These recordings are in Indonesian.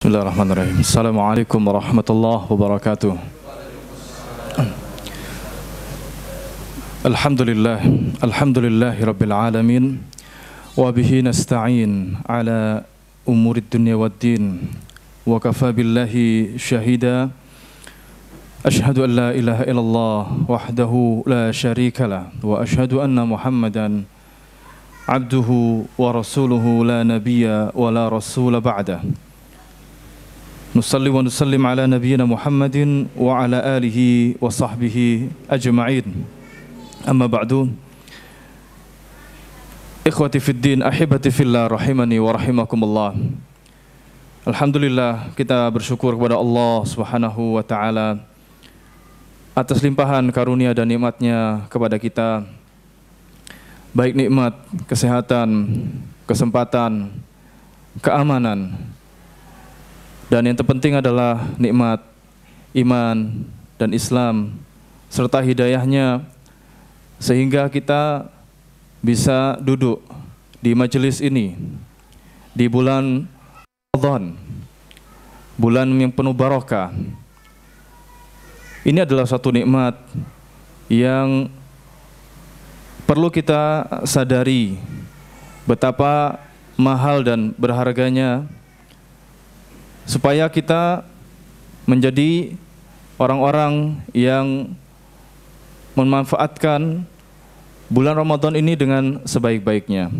Bismillahirrahmanirrahim. Assalamualaikum warahmatullahi wabarakatuh. Alhamdulillahi rabbil alamin. Wa bihi nasta'in ala umurid dunya waddin. Wa kafa billahi syahida. Ashhadu an la ilaha illallah wahdahu la syarika lah. Wa ashhadu anna Muhammadan abduhu wa rasuluhu la nabiyya wa la rasula ba'dah. Nusalli wa nusallim ala nabiyyina Muhammadin wa ala alihi wa sahbihi ajma'in. Amma ba'du. Ikhwati fid din, ahibati fillah, rahimani wa rahimakumullah. Alhamdulillah, kita bersyukur kepada Allah Subhanahu wa taala atas limpahan karunia dan nikmatnya kepada kita, baik nikmat kesehatan, kesempatan, keamanan, dan yang terpenting adalah nikmat iman dan Islam serta hidayahnya, sehingga kita bisa duduk di majelis ini di bulan Ramadan, bulan yang penuh barakah. Ini adalah satu nikmat yang perlu kita sadari betapa mahal dan berharganya, supaya kita menjadi orang-orang yang memanfaatkan bulan Ramadan ini dengan sebaik-baiknya.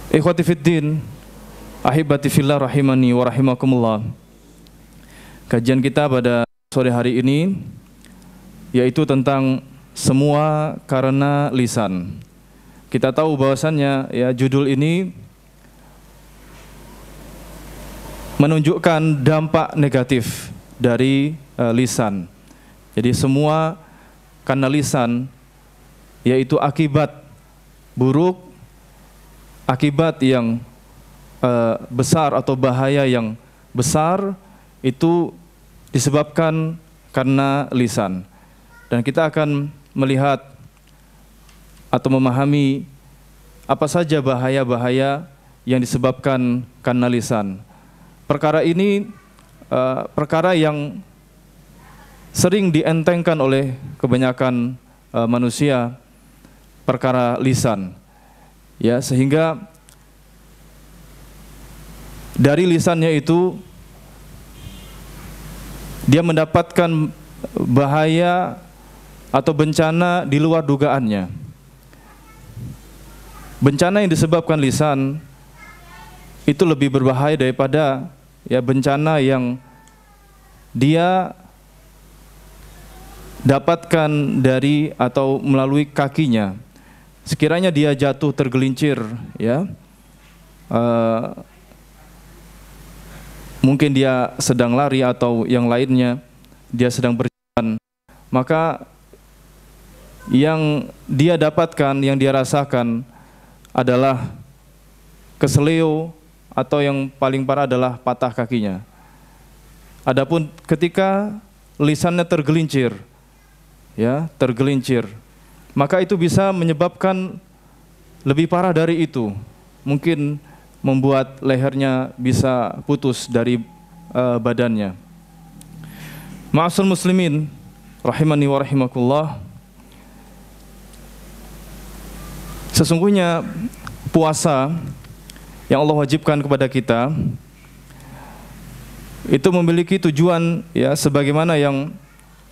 Ikhwati fiddin, ahibati fillah, rahimani wa rahimakumullah. Kajian kita pada sore hari ini yaitu tentang semua karena lisan. Kita tahu bahwasannya ya judul ini menunjukkan dampak negatif dari lisan. Jadi semua karena lisan, yaitu akibat buruk, akibat yang besar atau bahaya yang besar itu disebabkan karena lisan. Dan kita akan melihat atau memahami apa saja bahaya-bahaya yang disebabkan karena lisan. Perkara ini perkara yang sering dientengkan oleh kebanyakan manusia, perkara lisan, ya, sehingga dari lisannya itu dia mendapatkan bahaya atau bencana di luar dugaannya. Bencana yang disebabkan lisan itu lebih berbahaya daripada ya bencana yang dia dapatkan dari atau melalui kakinya. Sekiranya dia jatuh tergelincir, ya, mungkin dia sedang lari atau yang lainnya, dia sedang berjalan, maka yang dia dapatkan, yang dia rasakan adalah keseleo, atau yang paling parah adalah patah kakinya. Adapun ketika lisannya tergelincir, ya, tergelincir, maka itu bisa menyebabkan lebih parah dari itu. Mungkin membuat lehernya bisa putus dari badannya. Ma'asyiral muslimin, rahimani wa rahimakumullah. Sesungguhnya puasa yang Allah wajibkan kepada kita itu memiliki tujuan, ya, sebagaimana yang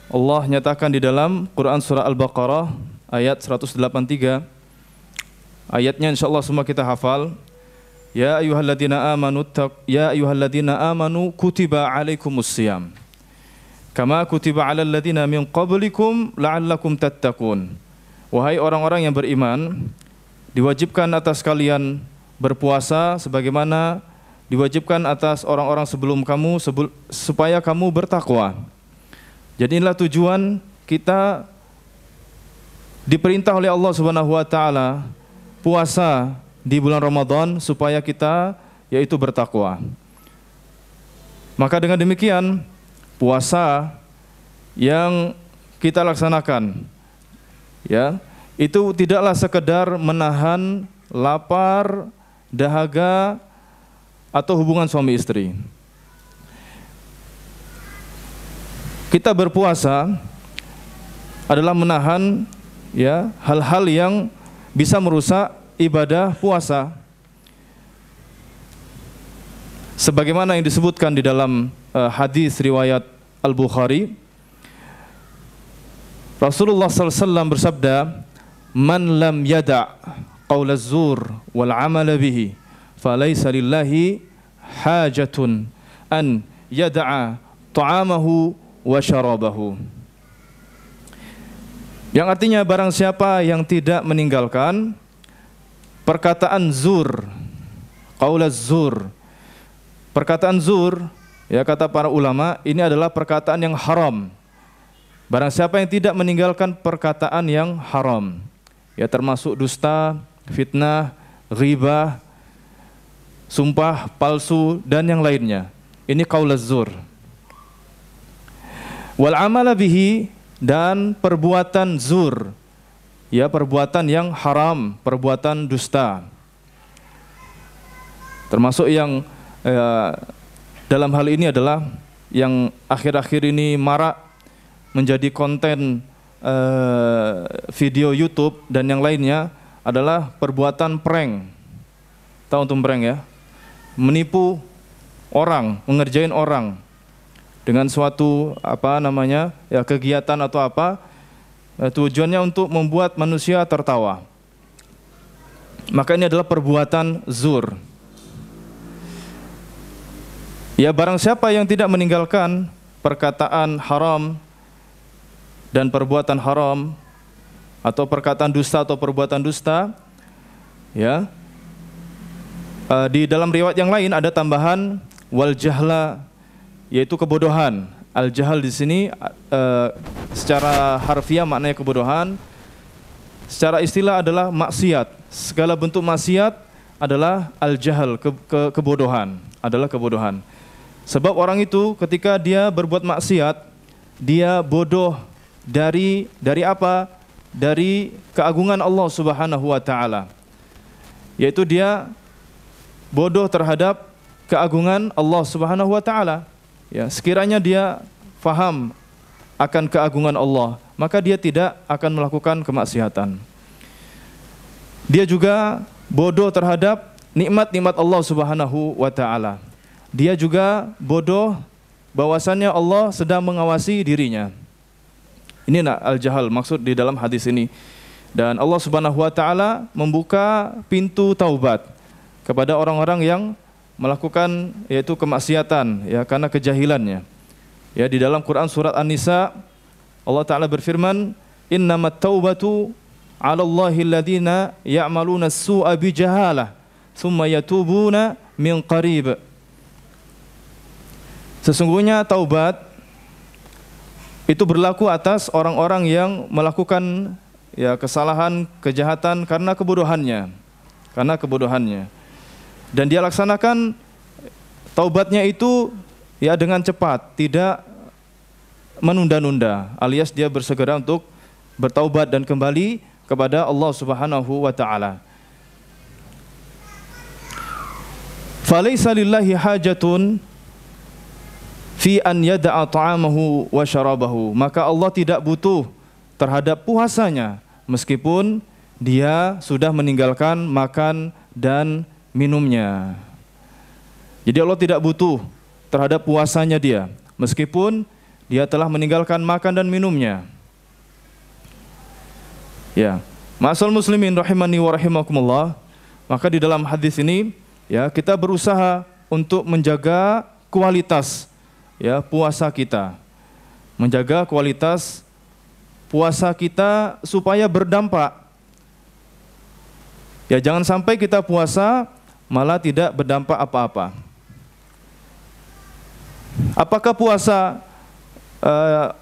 Allah nyatakan di dalam Quran surah Al-Baqarah ayat 183. Ayatnya insyaallah semua kita hafal. Ya ayyuhalladzina amanu kutiba alaikumussyam kama kutiba alal ladzina min qablikum la'allakum tattaqun. Wahai orang-orang yang beriman, diwajibkan atas kalian berpuasa sebagaimana diwajibkan atas orang-orang sebelum kamu supaya kamu bertakwa. Jadi inilah tujuan kita diperintah oleh Allah Subhanahu wa taala puasa di bulan Ramadan supaya kita yaitu bertakwa. Maka dengan demikian puasa yang kita laksanakan, ya, itu tidaklah sekedar menahan lapar, dahaga, atau hubungan suami istri. Kita berpuasa adalah menahan ya hal-hal yang bisa merusak ibadah puasa. Sebagaimana yang disebutkan di dalam hadis riwayat Al-Bukhari, Rasulullah SAW bersabda, "Man lam yada' qaula az-zur wal 'amala bihi, falaysa lillahi hajatun an yada'a ta'amahu wa syarabahu." Yang artinya barang siapa yang tidak meninggalkan perkataan zur, qaul az-zur. Perkataan zur, ya kata para ulama, ini adalah perkataan yang haram. Barang siapa yang tidak meninggalkan perkataan yang haram, ya termasuk dusta, fitnah, ghibah, sumpah palsu dan yang lainnya. Ini qaul az-zur. Wal amala bihi, dan perbuatan zur, ya perbuatan yang haram, perbuatan dusta. Termasuk yang dalam hal ini adalah yang akhir-akhir ini marak menjadi konten video YouTube dan yang lainnya adalah perbuatan prank. Tahu untuk prank ya? Menipu orang, mengerjain orang dengan suatu kegiatan atau apa, tujuannya untuk membuat manusia tertawa. Maka ini adalah perbuatan zur. Ya barang siapa yang tidak meninggalkan perkataan haram dan perbuatan haram atau perkataan dusta atau perbuatan dusta, ya di dalam riwayat yang lain ada tambahan wal jahla, yaitu kebodohan. Al jahal di sini secara harfiah maknanya kebodohan, secara istilah adalah maksiat. Segala bentuk maksiat adalah al jahal, kebodohan, adalah kebodohan. Sebab orang itu ketika dia berbuat maksiat, dia bodoh dari apa? Dari keagungan Allah Subhanahu wa taala. Yaitu dia bodoh terhadap keagungan Allah Subhanahu wa taala. Ya, sekiranya dia faham akan keagungan Allah, maka dia tidak akan melakukan kemaksiatan. Dia juga bodoh terhadap nikmat-nikmat Allah Subhanahu wa taala. Dia juga bodoh bahwasannya Allah sedang mengawasi dirinya. Ini al-jahal maksud di dalam hadis ini. Dan Allah Subhanahu wa taala membuka pintu taubat kepada orang-orang yang melakukan yaitu kemaksiatan ya karena kejahilannya. Ya di dalam Quran surat An-Nisa Allah taala berfirman, "Innamat taubatu 'ala Allahi alladziina ya'maluna as-su'a bi jahalah, tsumma yatubuna min qarib." Sesungguhnya taubat itu berlaku atas orang-orang yang melakukan ya kesalahan, kejahatan karena kebodohannya. Dan dia laksanakan taubatnya itu ya dengan cepat, tidak menunda-nunda, alias dia bersegera untuk bertaubat dan kembali kepada Allah Subhanahu wa taala. Falaysa lillahi hajatun fi an yada'a ta'amahu wa syarabahu. Maka Allah tidak butuh terhadap puasanya meskipun dia sudah meninggalkan makan dan minumnya. Jadi Allah tidak butuh terhadap puasanya dia meskipun dia telah meninggalkan makan dan minumnya. Ya, ma'asal muslimin rahimani wa rahimakumullah. Maka di dalam hadis ini ya kita berusaha untuk menjaga kualitas ya puasa kita, menjaga kualitas puasa kita supaya berdampak. Ya jangan sampai kita puasa malah tidak berdampak apa-apa. Apakah puasa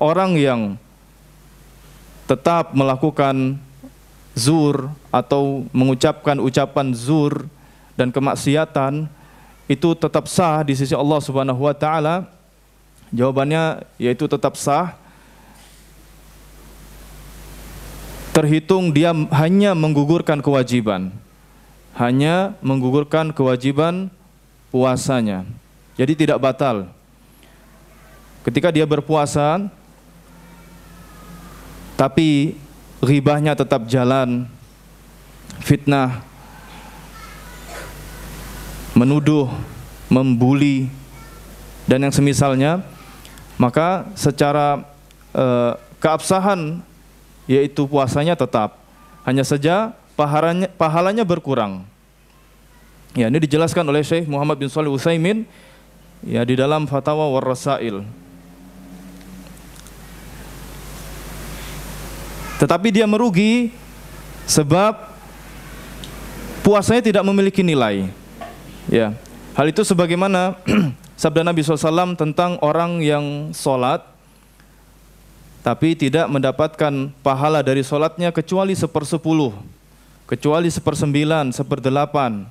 orang yang tetap melakukan zur atau mengucapkan ucapan zur dan kemaksiatan itu tetap sah di sisi Allah Subhanahu wa taala? Jawabannya yaitu tetap sah, terhitung dia hanya menggugurkan kewajiban puasanya. Jadi tidak batal. Ketika dia berpuasa, tapi ghibahnya tetap jalan, fitnah, menuduh, membuli, dan yang semisalnya, maka secara keabsahan, yaitu puasanya tetap. Hanya saja pahalanya berkurang. Ya, ini dijelaskan oleh Syekh Muhammad bin Shalih Utsaimin ya di dalam Fatawa war Rasail. Tetapi dia merugi sebab puasanya tidak memiliki nilai. Ya, hal itu sebagaimana sabda Nabi SAW tentang orang yang sholat tapi tidak mendapatkan pahala dari sholatnya kecuali 1/10, kecuali 1/9, 1/8,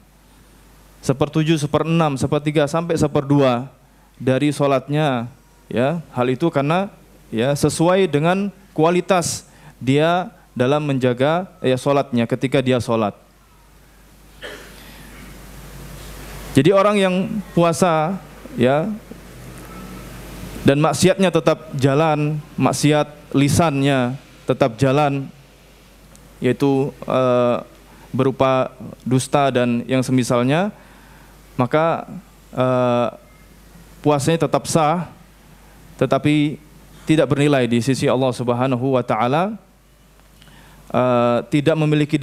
1/7, 1/6, 1/3 sampai 1/2 dari sholatnya. Ya, hal itu karena ya sesuai dengan kualitas dia dalam menjaga ya sholatnya ketika dia sholat. Jadi orang yang puasa ya dan maksiatnya tetap jalan, maksiat lisannya tetap jalan, yaitu berupa dusta dan yang semisalnya, maka puasanya tetap sah, tetapi tidak bernilai di sisi Allah Subhanahu wa Ta'ala, tidak memiliki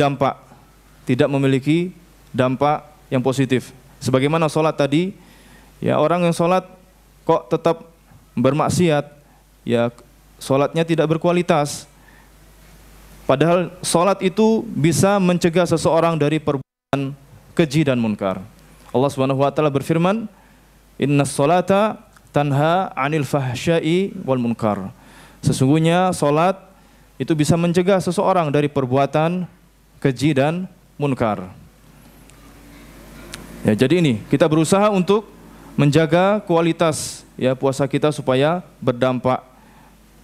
dampak yang positif. Sebagaimana sholat tadi, ya orang yang sholat kok tetap bermaksiat, ya sholatnya tidak berkualitas. Padahal sholat itu bisa mencegah seseorang dari perbuatan keji dan munkar. Allah Subhanahu wa Ta'ala berfirman, "Innas sholata tanha 'anil fahsya'i wal munkar." Sesungguhnya sholat itu bisa mencegah seseorang dari perbuatan keji dan munkar. Ya, jadi ini kita berusaha untuk menjaga kualitas ya puasa kita supaya berdampak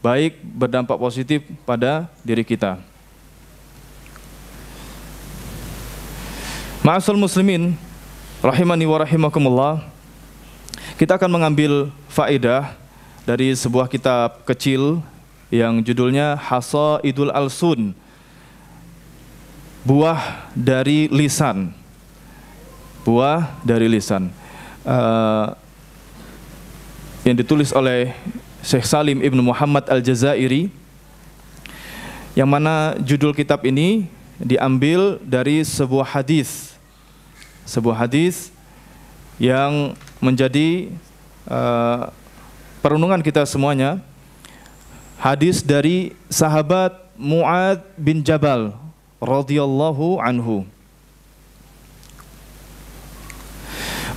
baik, berdampak positif pada diri kita. Ma'asal muslimin rahimani wa rahimakumullah, kita akan mengambil faedah dari sebuah kitab kecil yang judulnya Hasaidul Alsun, buah dari lisan. Buah dari lisan, yang ditulis oleh Syekh Salim Ibnu Muhammad Al-Jazairi, yang mana judul kitab ini diambil dari sebuah hadis yang menjadi perenungan kita semuanya. Hadis dari sahabat Mu'adz bin Jabal radhiyallahu anhu.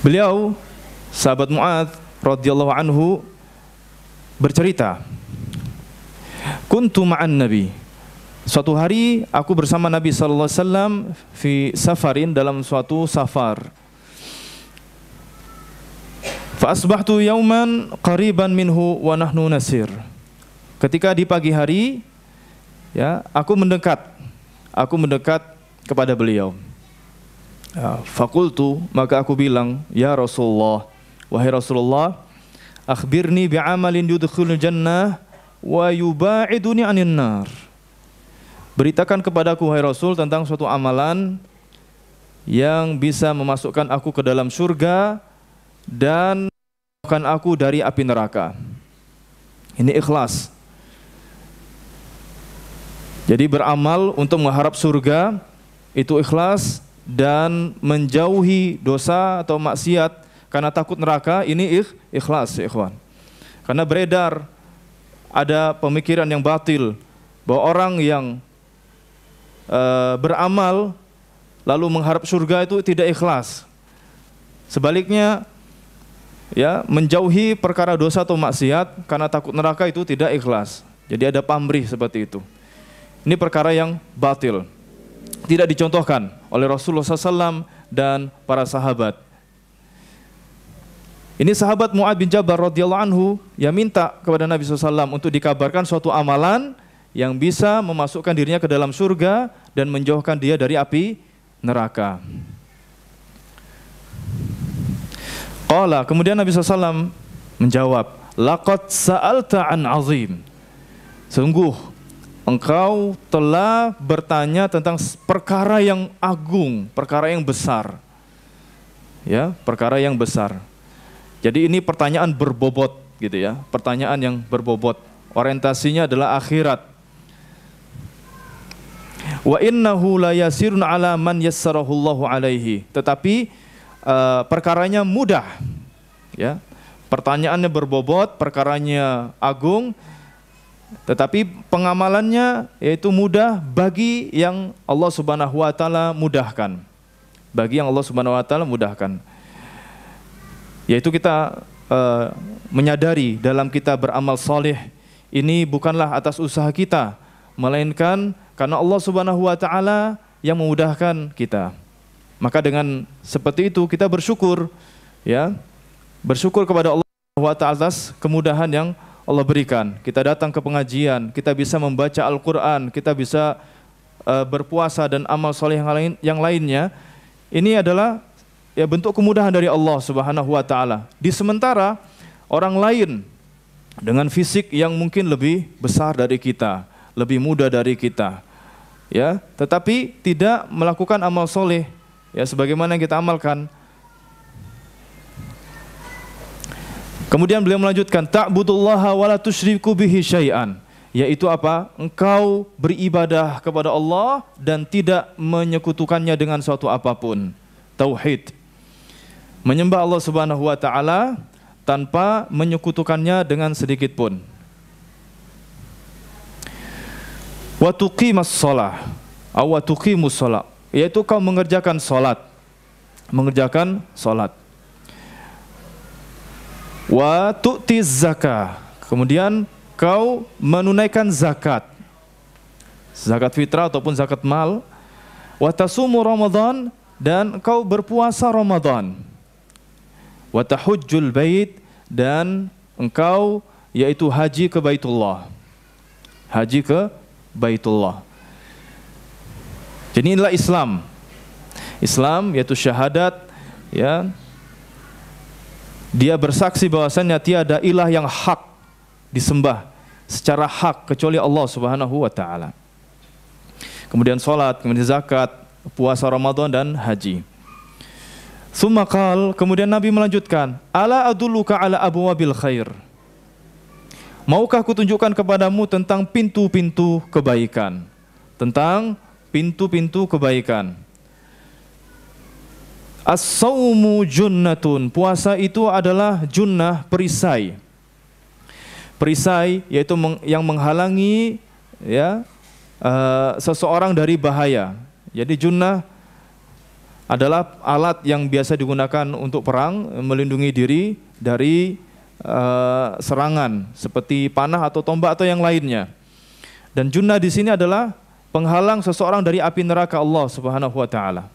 Beliau, sahabat Mu'adz radhiyallahu anhu, bercerita, "Kuntu ma'an Nabi." Suatu hari aku bersama Nabi sallallahu alaihi wasallam fi safarin, dalam suatu safar. Fa asbahtu yauman qariban minhu wa nahnu nasir. Ketika di pagi hari, ya, aku mendekat kepada beliau. Fakultu, maka aku bilang, "Ya Rasulullah, wahai Rasulullah, akhbirni bi'amalin yudkhulul jannah wa yuba'iduni 'anil nar." Beritakan kepadaku, wahai Rasul, tentang suatu amalan yang bisa memasukkan aku ke dalam surga dan menjauhkan aku dari api neraka. Ini ikhlas. Jadi beramal untuk mengharap surga itu ikhlas, dan menjauhi dosa atau maksiat karena takut neraka ini ikhlas, ya ikhwan. Karena beredar ada pemikiran yang batil bahwa orang yang beramal lalu mengharap surga itu tidak ikhlas. Sebaliknya, ya, menjauhi perkara dosa atau maksiat karena takut neraka itu tidak ikhlas. Jadi ada pamrih seperti itu. Ini perkara yang batil, tidak dicontohkan oleh Rasulullah SAW dan para sahabat. Ini sahabat Mu'adz bin Jabal radhiyallahu anhu yang minta kepada Nabi SAW untuk dikabarkan suatu amalan yang bisa memasukkan dirinya ke dalam surga dan menjauhkan dia dari api neraka. Qala, kemudian Nabi SAW menjawab, laqad sa'alta an azim. Sungguh engkau telah bertanya tentang perkara yang agung, perkara yang besar. Ya, perkara yang besar. Jadi ini pertanyaan berbobot gitu ya, pertanyaan yang berbobot. Orientasinya adalah akhirat. Wa innahu la yasirun ala man yassarahu Allahu alaihi. Tetapi perkaranya mudah. Ya. Pertanyaannya berbobot, perkaranya agung, tetapi pengamalannya yaitu mudah bagi yang Allah Subhanahu wa taala mudahkan. Bagi yang Allah Subhanahu wa taala mudahkan. Yaitu kita menyadari dalam kita beramal saleh ini bukanlah atas usaha kita, melainkan karena Allah Subhanahu wa taala yang memudahkan kita. Maka dengan seperti itu kita bersyukur, ya. Bersyukur kepada Allah Subhanahu wa taala atas kemudahan yang Allah berikan. Kita datang ke pengajian, kita bisa membaca Al-Qur'an, kita bisa berpuasa dan amal soleh yang lainnya. Ini adalah ya bentuk kemudahan dari Allah Subhanahu wa taala. Di sementara orang lain dengan fisik yang mungkin lebih besar dari kita, lebih muda dari kita, ya, tetapi tidak melakukan amal soleh, ya, sebagaimana yang kita amalkan. Kemudian beliau melanjutkan, ta'budullaha wa la tusyriku bihi syai'an, yaitu apa? Engkau beribadah kepada Allah dan tidak menyekutukannya dengan suatu apapun. Tauhid. Menyembah Allah Subhanahu wa taala tanpa menyekutukannya dengan sedikit pun. Wa tuqimas shalah, wa tuqimus shalah, yaitu kau mengerjakan salat. Mengerjakan salat. Wa tu'tiz zakah, kemudian kau menunaikan zakat. Zakat fitrah ataupun zakat mal. Wa tasumu Ramadan, dan kau berpuasa Ramadan. Wa tahujjul bait, dan engkau yaitu haji ke Baitullah. Haji ke Baitullah. Jadi inilah Islam. Islam yaitu syahadat, ya. Dia bersaksi bahwasannya tiada ilah yang hak disembah secara hak kecuali Allah Subhanahu wa taala. Kemudian salat, kemudian zakat, puasa Ramadan dan haji. Tsumma qal, kemudian Nabi melanjutkan, ala adulluka ala abwabil khair. Maukah kutunjukkan kepadamu tentang pintu-pintu kebaikan? Tentang pintu-pintu kebaikan. As-sawmu junnatun, puasa itu adalah junnah, perisai. Perisai yaitu yang menghalangi, ya, seseorang dari bahaya. Jadi junnah adalah alat yang biasa digunakan untuk perang, melindungi diri dari serangan seperti panah atau tombak atau yang lainnya. Dan junnah di sini adalah penghalang seseorang dari api neraka Allah Subhanahu wa taala.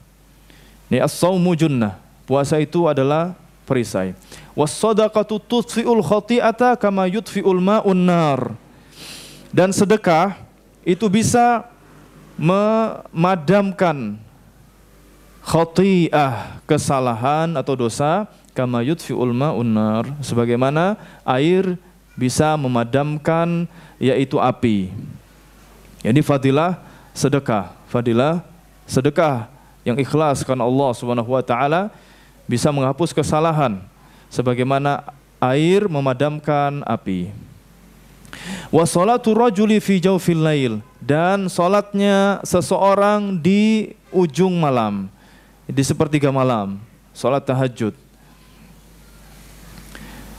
Ini as-sawmu junnah, puasa itu adalah perisai. Was-shadaqatu tudfi'ul khati'ata kama yudfi'ul ma'un nar. Dan sedekah itu bisa memadamkan khati'ah, kesalahan atau dosa, kama yudfi'ul ma'un nar, sebagaimana air bisa memadamkan yaitu api. Jadi fadilah sedekah yang ikhlas karena Allah Subhanahu wa taala bisa menghapus kesalahan sebagaimana air memadamkan api. Wa salatu rajuli fi jawfil lail, dan salatnya seseorang di ujung malam, di sepertiga malam, salat tahajud.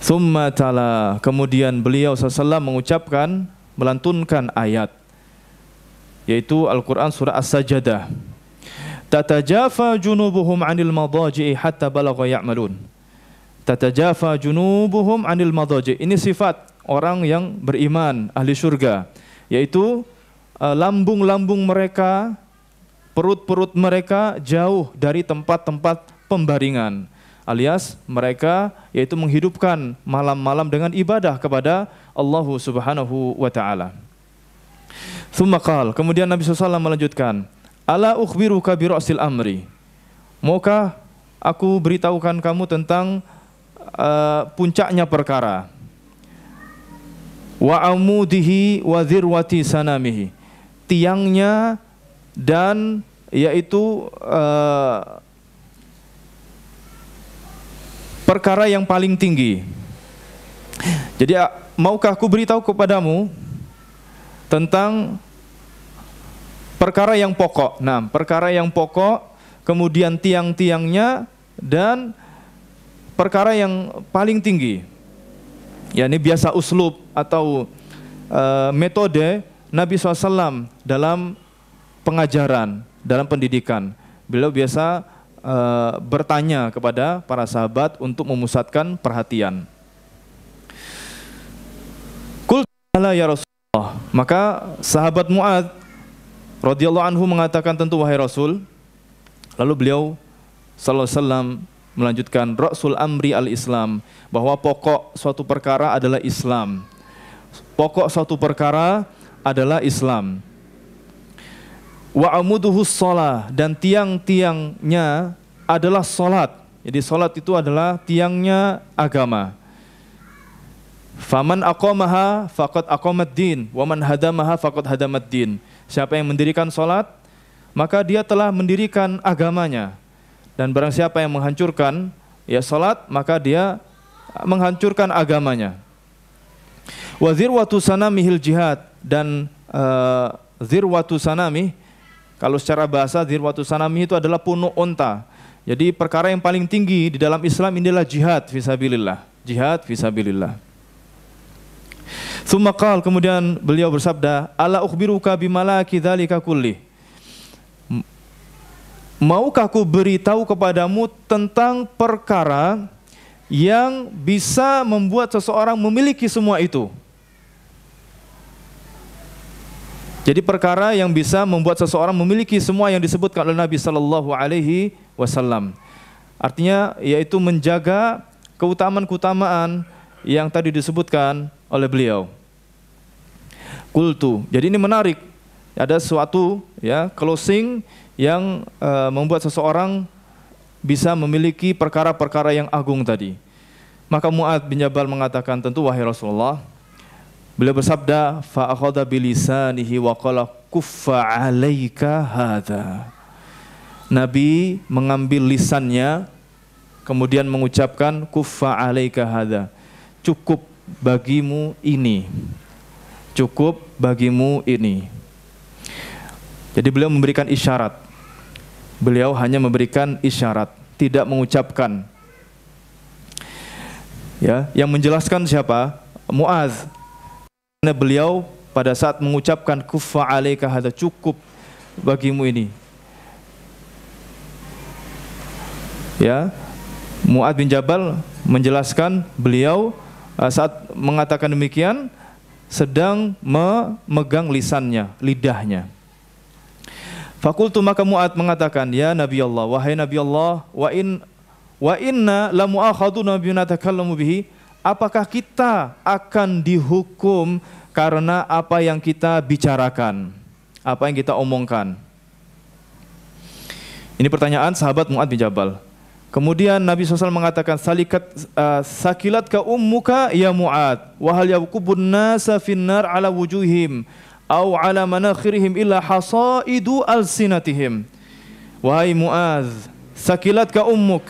Tsumma tala, kemudian beliau sallallahu mengucapkan, melantunkan ayat, yaitu Al-Quran surah As-Sajdah. Tatajafa junubuhum 'anil madaji'i hatta balagha ya'malun. Tatajafa junubuhum 'anil madaji'. Ini sifat orang yang beriman, ahli surga, yaitu lambung-lambung mereka, perut-perut mereka jauh dari tempat-tempat pembaringan, alias mereka yaitu menghidupkan malam-malam dengan ibadah kepada Allah Subhanahu wa taala. Tsumma qala, kemudian Nabi SAW melanjutkan, ala ukhbiruka bi ra'sil amri, maukah aku beritahukan kamu tentang puncaknya perkara. Wa amudihi wa dzirwati sanamihi, tiangnya dan yaitu perkara yang paling tinggi. Jadi maukah aku beritahu kepadamu tentang perkara yang pokok. Nah, perkara yang pokok, kemudian tiang-tiangnya, dan perkara yang paling tinggi. Ya, ini biasa uslub atau metode Nabi SAW dalam pengajaran, dalam pendidikan. Beliau biasa bertanya kepada para sahabat untuk memusatkan perhatian. Qul ta'ala ya Rasulullah. Maka sahabat Mu'adz radhiyallahu anhu mengatakan, tentu wahai Rasul. Lalu beliau sallallahu alaihi wasallam melanjutkan, Rasul amri al-Islam, bahwa pokok suatu perkara adalah Islam. Pokok suatu perkara adalah Islam. Wa amuduhus shalah, dan tiang-tiangnya adalah salat. Jadi salat itu adalah tiangnya agama. Faman aqamaha faqad aqamad-din wa man hadamaha faqad hadamad-din. Siapa yang mendirikan salat, maka dia telah mendirikan agamanya. Dan barang siapa yang menghancurkan ya salat, maka dia menghancurkan agamanya. Wa dzirwatu sanamihil jihad, dan dzirwatu sanamih, kalau secara bahasa dzirwatu sanamih itu adalah punuk unta. Jadi perkara yang paling tinggi di dalam Islam inilah jihad fisabilillah. Jihad fisabilillah. Tsumma qala, kemudian beliau bersabda, ala ukhbiruka bimalaki dzalika kulli. Maukah aku beritahu kepadamu tentang perkara yang bisa membuat seseorang memiliki semua itu? Jadi perkara yang bisa membuat seseorang memiliki semua yang disebutkan oleh Nabi sallallahu alaihi wasallam. Artinya yaitu menjaga keutamaan-keutamaan yang tadi disebutkan oleh beliau. Qultu. Jadi ini menarik. Ada suatu ya closing yang membuat seseorang bisa memiliki perkara-perkara yang agung tadi. Maka Mu'adz bin Jabal mengatakan, tentu wahai Rasulullah. Beliau bersabda, fa akhadha bilisanihi wa qala kuffa 'alaika hadza. Nabi mengambil lisannya kemudian mengucapkan kuffa 'alaika hadza. Cukup bagimu ini. Cukup bagimu ini. Jadi beliau memberikan isyarat. Beliau hanya memberikan isyarat, tidak mengucapkan. Ya, yang menjelaskan siapa? Mu'adz. Karena beliau pada saat mengucapkan kuffa 'alaika hadza, cukup bagimu ini. Ya, Mu'adz bin Jabal menjelaskan, beliau saat mengatakan demikian sedang memegang lisannya, lidahnya. Fakultu, maka Mu'adz mengatakan, ya Nabi Allah, wahai Nabi Allah, wa inna la mu'akhaduna bima natakallamu bihi. Apakah kita akan dihukum karena apa yang kita bicarakan, apa yang kita omongkan? Ini pertanyaan sahabat Mu'adz bin Jabal. Kemudian Nabi SAW mengatakan, sakilat ka ummuka ya Mu'adz, wa hal yakubun nasa finnar ala wujuhim aw ala manakhirihim illa hasaidu alsinatihim. Wahai Mu'adz, sakilat ka ummuk.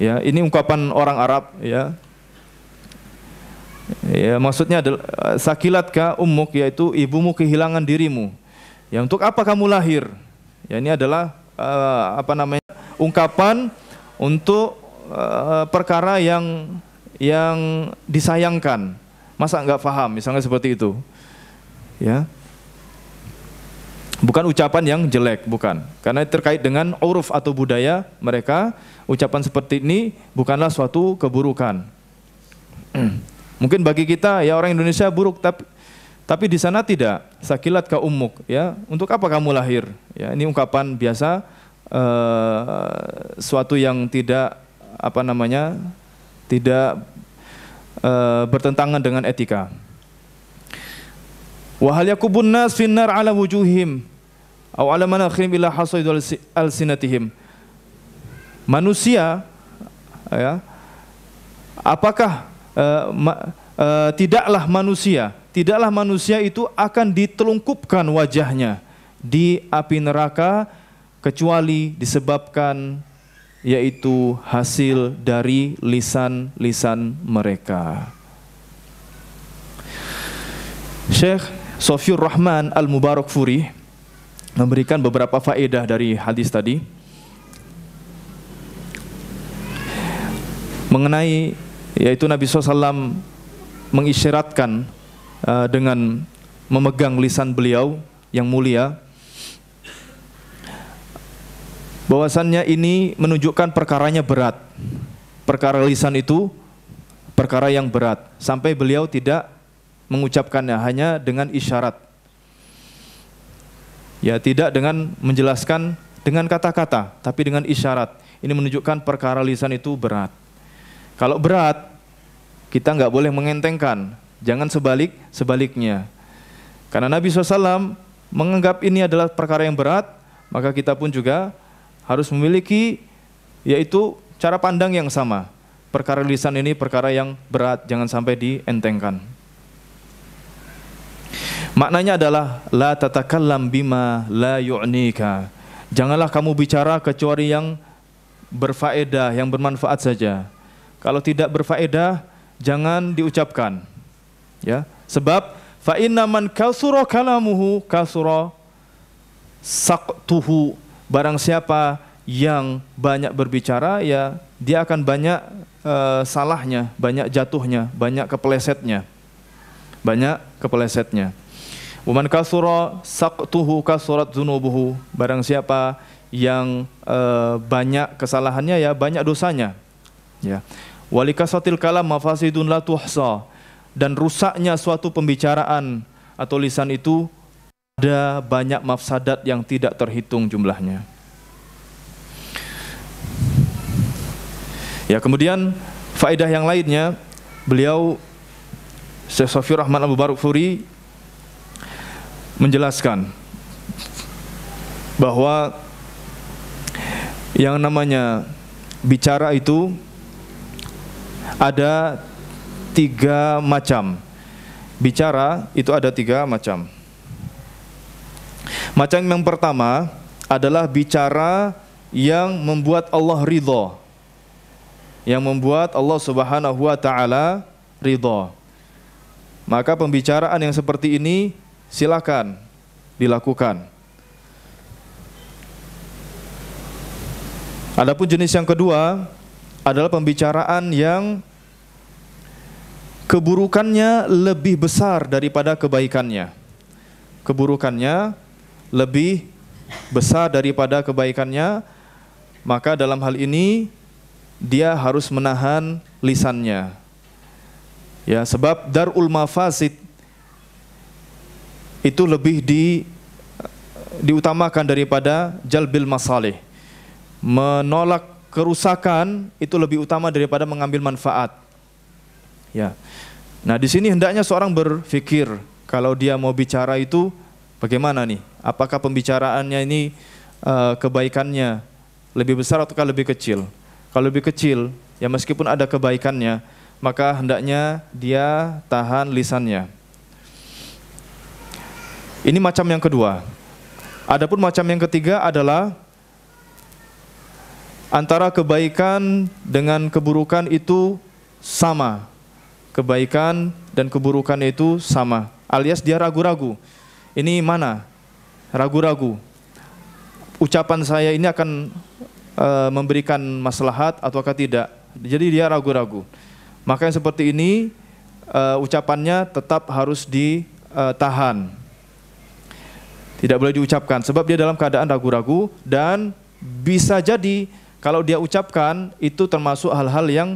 Ya, ini ungkapan orang Arab ya. Ya, maksudnya adalah sakilat ka ummuk, yaitu ibumu kehilangan dirimu. Ya, untuk apa kamu lahir? Ya, ini adalah ungkapan untuk perkara yang disayangkan. Masa enggak paham misalnya seperti itu? Ya. Bukan ucapan yang jelek, bukan. Karena terkait dengan uruf atau budaya mereka, ucapan seperti ini bukanlah suatu keburukan. Mungkin bagi kita ya orang Indonesia buruk, tapi di sana tidak. Sakilat ka ummuk, ya. Untuk apa kamu lahir? Ya, ini ungkapan biasa, suatu yang tidak tidak bertentangan dengan etika. Wa hal yakubun nas finnar ala wujuhim aw ala manakhirihim illa hasaidu alsinatihim. Manusia ya Apakah tidaklah manusia itu akan ditelungkupkan wajahnya di api neraka kecuali disebabkan yaitu hasil dari lisan-lisan mereka. Syekh Sofiur Rahman Al-Mubarakfuri memberikan beberapa faedah dari hadis tadi mengenai yaitu Nabi SAW mengisyaratkan dengan memegang lisan beliau yang mulia, bahwasannya ini menunjukkan perkaranya berat. Perkara lisan itu perkara yang berat, sampai beliau tidak mengucapkannya, hanya dengan isyarat. Ya, tidak dengan menjelaskan dengan kata-kata, tapi dengan isyarat. Ini menunjukkan perkara lisan itu berat. Kalau berat, kita nggak boleh mengentengkan, jangan sebaliknya. Karena Nabi SAW menganggap ini adalah perkara yang berat, maka kita pun juga harus memiliki yaitu cara pandang yang sama. Perkara lisan ini perkara yang berat, jangan sampai dientengkan. Maknanya adalah la tatakallam bima la yu'nika. Janganlah kamu bicara kecuali yang berfaedah, yang bermanfaat saja. Kalau tidak berfaedah, jangan diucapkan. Ya, sebab fa inna man kasura kalamuhu kasura saqtuhu. Barang siapa yang banyak berbicara, ya dia akan banyak salahnya, banyak jatuhnya, banyak kepelesetnya. Wa man kasura saqtuhu kasurat dzunubuhu. Barang siapa yang banyak kesalahannya, ya banyak dosanya. Ya. Walikasatil kalam mafasidun la tuhsa. Dan rusaknya suatu pembicaraan atau lisan itu ada banyak mafsadat yang tidak terhitung jumlahnya. Ya, kemudian faedah yang lainnya, beliau Syekh Sofiur Rahman Al-Mubarakfuri menjelaskan bahwa yang namanya bicara itu ada 3 macam. Bicara itu ada 3 macam. Macam yang pertama adalah bicara yang membuat Allah ridha, yang membuat Allah Subhanahu wa ta'ala ridha. Maka pembicaraan yang seperti ini silakan dilakukan. Adapun jenis yang kedua adalah pembicaraan yang keburukannya lebih besar daripada kebaikannya. Keburukannya lebih besar daripada kebaikannya, maka dalam hal ini dia harus menahan lisannya. Ya, sebab darul mafasid itu lebih diutamakan daripada jalbil masalih. Menolak kerusakan itu lebih utama daripada mengambil manfaat. Ya. Nah, di sini hendaknya seorang berpikir kalau dia mau bicara itu bagaimana nih? Apakah pembicaraannya ini kebaikannya lebih besar ataukah lebih kecil? Kalau lebih kecil, ya meskipun ada kebaikannya, maka hendaknya dia tahan lisannya. Ini macam yang kedua. Adapun macam yang ketiga adalah antara kebaikan dengan keburukan itu sama. Kebaikan dan keburukan itu sama. Alias dia ragu-ragu. Ini mana? Ragu-ragu. Ucapan saya ini akan memberikan maslahat ataukah tidak. Jadi dia ragu-ragu. Maka yang seperti ini ucapannya tetap harus ditahan. Tidak boleh diucapkan sebab dia dalam keadaan ragu-ragu, dan bisa jadi kalau dia ucapkan itu termasuk hal-hal yang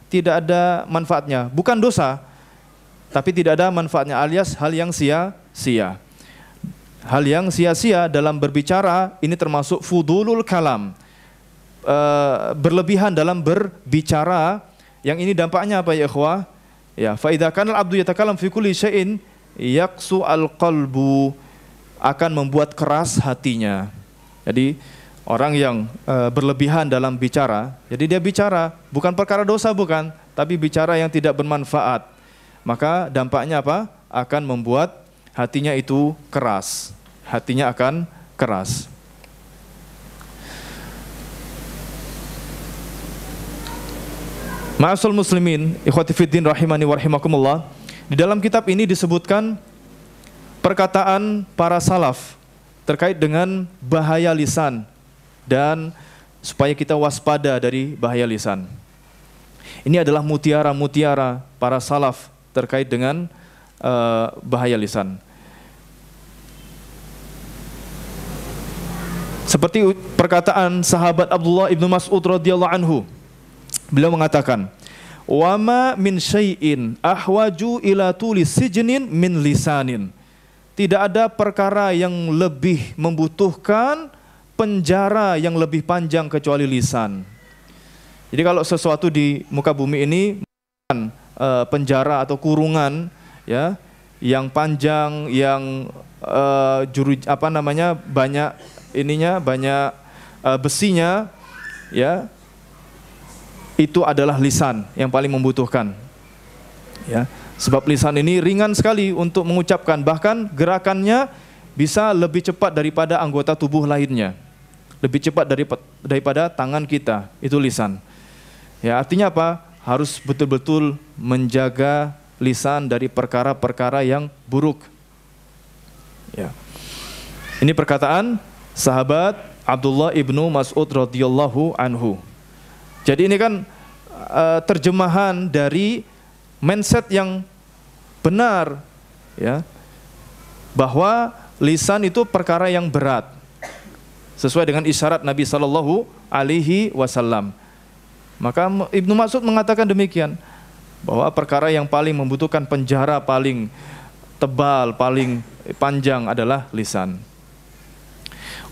tidak ada manfaatnya. Bukan dosa, tapi tidak ada manfaatnya, alias hal yang sia-sia. Hal yang sia-sia dalam berbicara ini termasuk fudulul kalam. Berlebihan dalam berbicara, yang ini dampaknya apa ya ikhwah? Ya, fa idza kana al-'abdu yatakallam fi kulli syai'in yaqsu al-qalbu, akan membuat keras hatinya. Jadi Orang yang berlebihan dalam bicara, jadi dia bicara bukan perkara dosa bukan, tapi bicara yang tidak bermanfaat, maka dampaknya apa? Akan membuat hatinya itu keras. Hatinya akan keras. Ma'asyiral muslimin, ikhwati fiddin rahimani wa rahimakumullah. Di dalam kitab ini disebutkan perkataan para salaf terkait dengan bahaya lisan dan supaya kita waspada dari bahaya lisan. Ini adalah mutiara-mutiara para salaf terkait dengan bahaya lisan. Seperti perkataan sahabat Abdullah ibnu Mas'ud radhiyallahu anhu. Beliau mengatakan, "Wa ma min syai'in ahwaju ila tuli sijnin min lisanin." Tidak ada perkara yang lebih membutuhkan penjara yang lebih panjang kecuali lisan. Jadi kalau sesuatu di muka bumi ini penjara atau kurungan ya yang panjang, yang banyak ininya, banyak besinya ya, itu adalah lisan yang paling membutuhkan ya. Sebab lisan ini ringan sekali untuk mengucapkan, bahkan gerakannya bisa lebih cepat daripada anggota tubuh lainnya, lebih cepat daripada tangan kita, itu lisan ya. Artinya apa? Harus betul-betul menjaga lisan dari perkara-perkara yang buruk ya. Ini perkataan sahabat Abdullah ibnu Mas'ud radhiyallahu anhu. Jadi ini kan terjemahan dari mindset yang benar ya, bahwa lisan itu perkara yang berat sesuai dengan isyarat Nabi sallallahu alaihi wasallam. Maka Ibnu Mas'ud mengatakan demikian, bahwa perkara yang paling membutuhkan penjara paling tebal, paling panjang adalah lisan.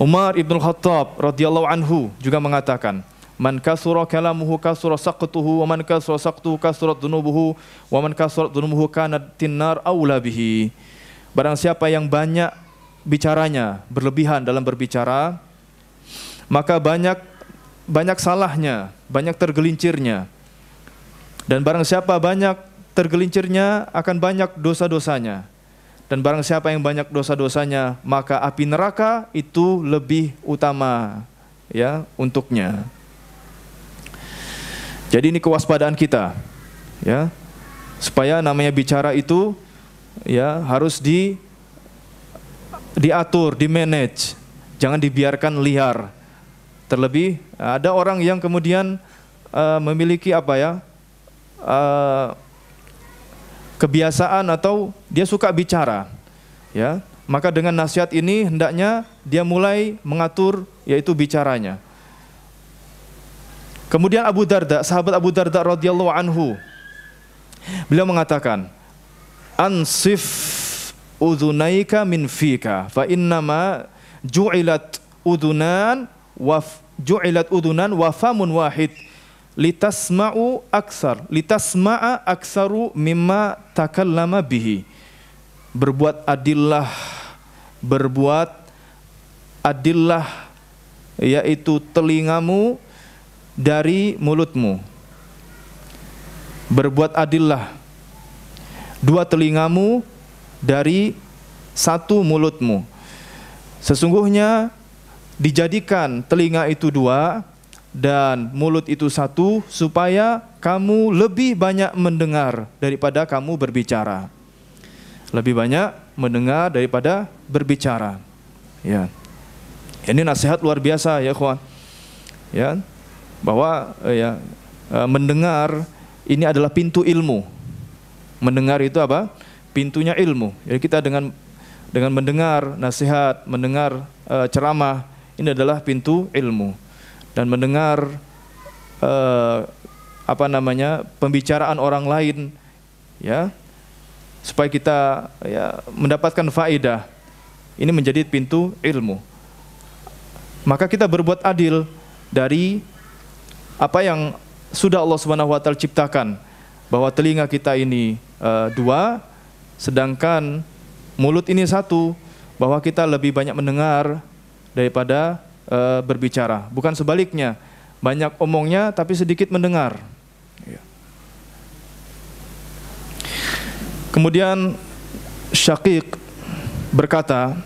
Umar ibn Khattab radhiyallahu anhu juga mengatakan, "Man kasura kalamuhu kasura saqtuhu, wa man kasura saqtuhu kasurat dunubuhu, wa man kasurat dunubuhu kanat tinnar aula bihi." Barang siapa yang banyak bicaranya, berlebihan dalam berbicara, maka banyak salahnya, banyak tergelincirnya. Dan barang siapa banyak tergelincirnya, akan banyak dosa-dosanya. Dan barang siapa yang banyak dosa-dosanya, maka api neraka itu lebih utama ya untuknya. Jadi ini kewaspadaan kita ya, supaya namanya bicara itu ya harus diatur, di-manage, jangan dibiarkan liar. Terlebih ada orang yang kemudian memiliki kebiasaan atau dia suka bicara ya, maka dengan nasihat ini hendaknya dia mulai mengatur yaitu bicaranya. Kemudian Abu Darda, sahabat Abu Darda radhiyallahu anhu, beliau mengatakan, "Ansif udhunaika min fika, fa innama ju'ilat udunan wa famun wahid, litasma'a aksaru mimma takallama bihi." Berbuat adillah yaitu telingamu dari mulutmu. Berbuat adillah dua telingamu dari satu mulutmu. Sesungguhnya dijadikan telinga itu dua dan mulut itu satu, supaya kamu lebih banyak mendengar daripada kamu berbicara. Lebih banyak mendengar daripada berbicara. Ya. Ini nasihat luar biasa ya kawan. Ya. Bahwa mendengar ini adalah pintu ilmu. Mendengar itu apa? Pintunya ilmu. Jadi kita dengan mendengar nasihat, mendengar ceramah, ini adalah pintu ilmu. Dan mendengar pembicaraan orang lain ya, supaya kita ya mendapatkan faedah, ini menjadi pintu ilmu. Maka kita berbuat adil dari apa yang sudah Allah Subhanahu wa taala ciptakan, bahwa telinga kita ini dua, sedangkan mulut ini satu, bahwa kita lebih banyak mendengar daripada berbicara, bukan sebaliknya. Banyak omongnya tapi sedikit mendengar. Ya. Kemudian Syaqiq berkata,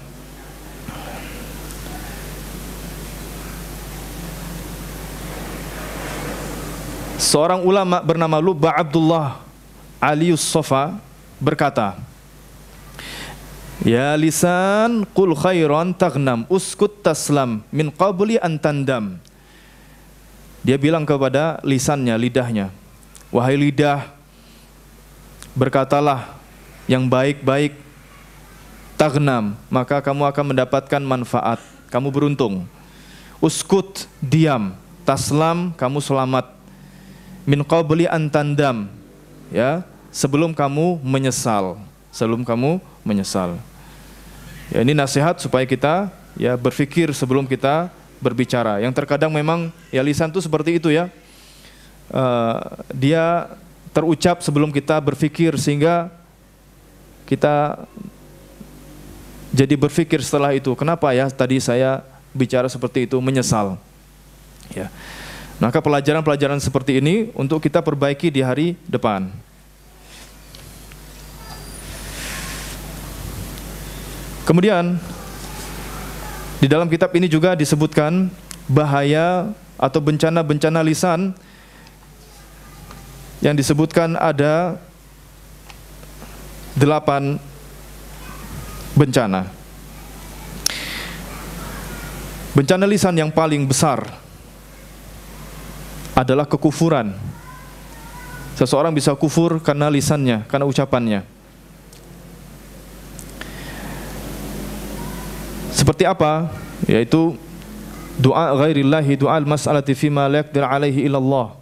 seorang ulama bernama Lubba Abdullah Alius Sofa berkata, ya lisan qul khairan taghnam uskut taslam min qabli an tandam. Dia bilang kepada lisannya, lidahnya, wahai lidah, berkatalah yang baik-baik, taghnam, maka kamu akan mendapatkan manfaat, kamu beruntung. Uskut, diam, taslam, kamu selamat. Min qabli an tandam, ya, sebelum kamu menyesal, sebelum kamu menyesal. Ya, ini nasihat supaya kita ya berpikir sebelum kita berbicara. Yang terkadang memang ya lisan itu seperti itu ya. Dia terucap sebelum kita berpikir sehingga kita jadi berpikir setelah itu, kenapa ya tadi saya bicara seperti itu, menyesal. Ya. Maka pelajaran-pelajaran seperti ini untuk kita perbaiki di hari depan. Kemudian di dalam kitab ini juga disebutkan bahaya atau bencana-bencana lisan, yang disebutkan ada 8 bencana. Bencana lisan yang paling besar adalah kekufuran. Seseorang bisa kufur karena lisannya, karena ucapannya. Seperti apa? Yaitu doa ghairillahi, doa al-mas'alati fima la yaqdir alaihi illallah.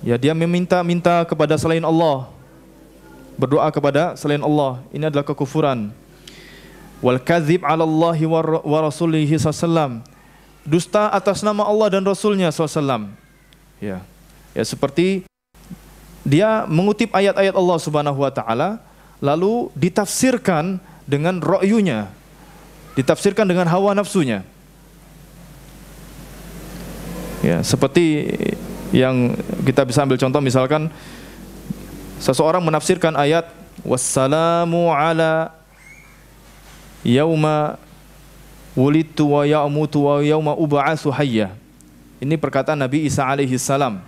Ya, dia meminta kepada selain Allah, berdoa kepada selain Allah. Ini adalah kekufuran. Wal kadzib 'ala Allahi wa rasulihi sallallahu, dusta atas nama Allah dan Rasulnya sallallahu. Ya. Ya, seperti dia mengutip ayat-ayat Allah Subhanahu wa taala lalu ditafsirkan dengan ra'yunya, ditafsirkan dengan hawa nafsunya. Ya, seperti yang kita bisa ambil contoh, misalkan seseorang menafsirkan ayat wassalamu ala yauma wulidtu wa ya'mutu wa yauma ub'atsu hayya. Ini perkataan Nabi Isa alaihi salam.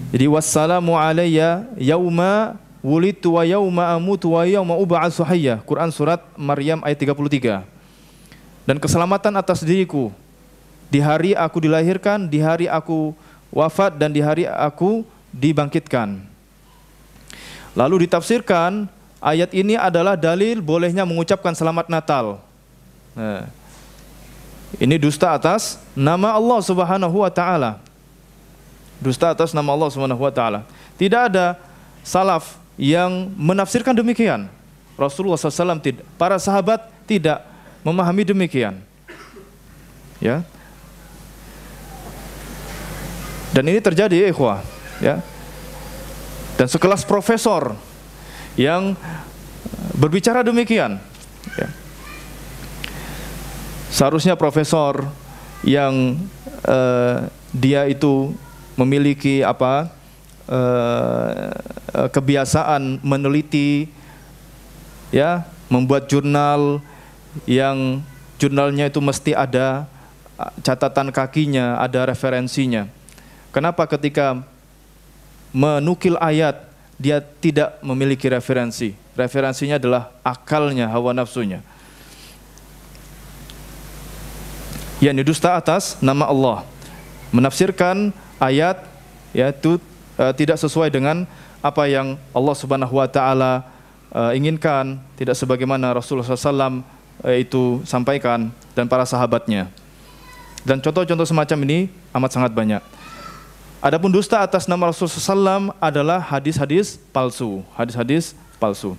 Jadi wassalamu alayya yauma wulidtu wa yauma amutu wa yauma ub'atsu hayya. Quran surat Maryam ayat 33. Dan keselamatan atas diriku di hari aku dilahirkan, di hari aku wafat, dan di hari aku dibangkitkan. Lalu ditafsirkan ayat ini adalah dalil bolehnya mengucapkan selamat Natal. Nah, ini dusta atas nama Allah Subhanahu wa taala. Dusta atas nama Allah Subhanahu wa taala. Tidak ada salaf yang menafsirkan demikian. Rasulullah SAW tidak, para sahabat tidak memahami demikian. Ya. Dan ini terjadi ya ikhwah, ya. Dan sekelas profesor yang berbicara demikian, ya. Seharusnya profesor yang dia itu memiliki kebiasaan meneliti, ya, membuat jurnal yang jurnalnya itu mesti ada catatan kakinya, ada referensinya. Kenapa ketika menukil ayat dia tidak memiliki referensi? Referensinya adalah akalnya, hawa nafsunya. Yakni dusta atas nama Allah, menafsirkan ayat yaitu tidak sesuai dengan apa yang Allah Subhanahu wa taala inginkan, tidak sebagaimana Rasulullah SAW itu sampaikan dan para sahabatnya. Dan contoh-contoh semacam ini amat sangat banyak. Adapun dusta atas nama Rasulullah SAW adalah hadis-hadis palsu, hadis-hadis palsu.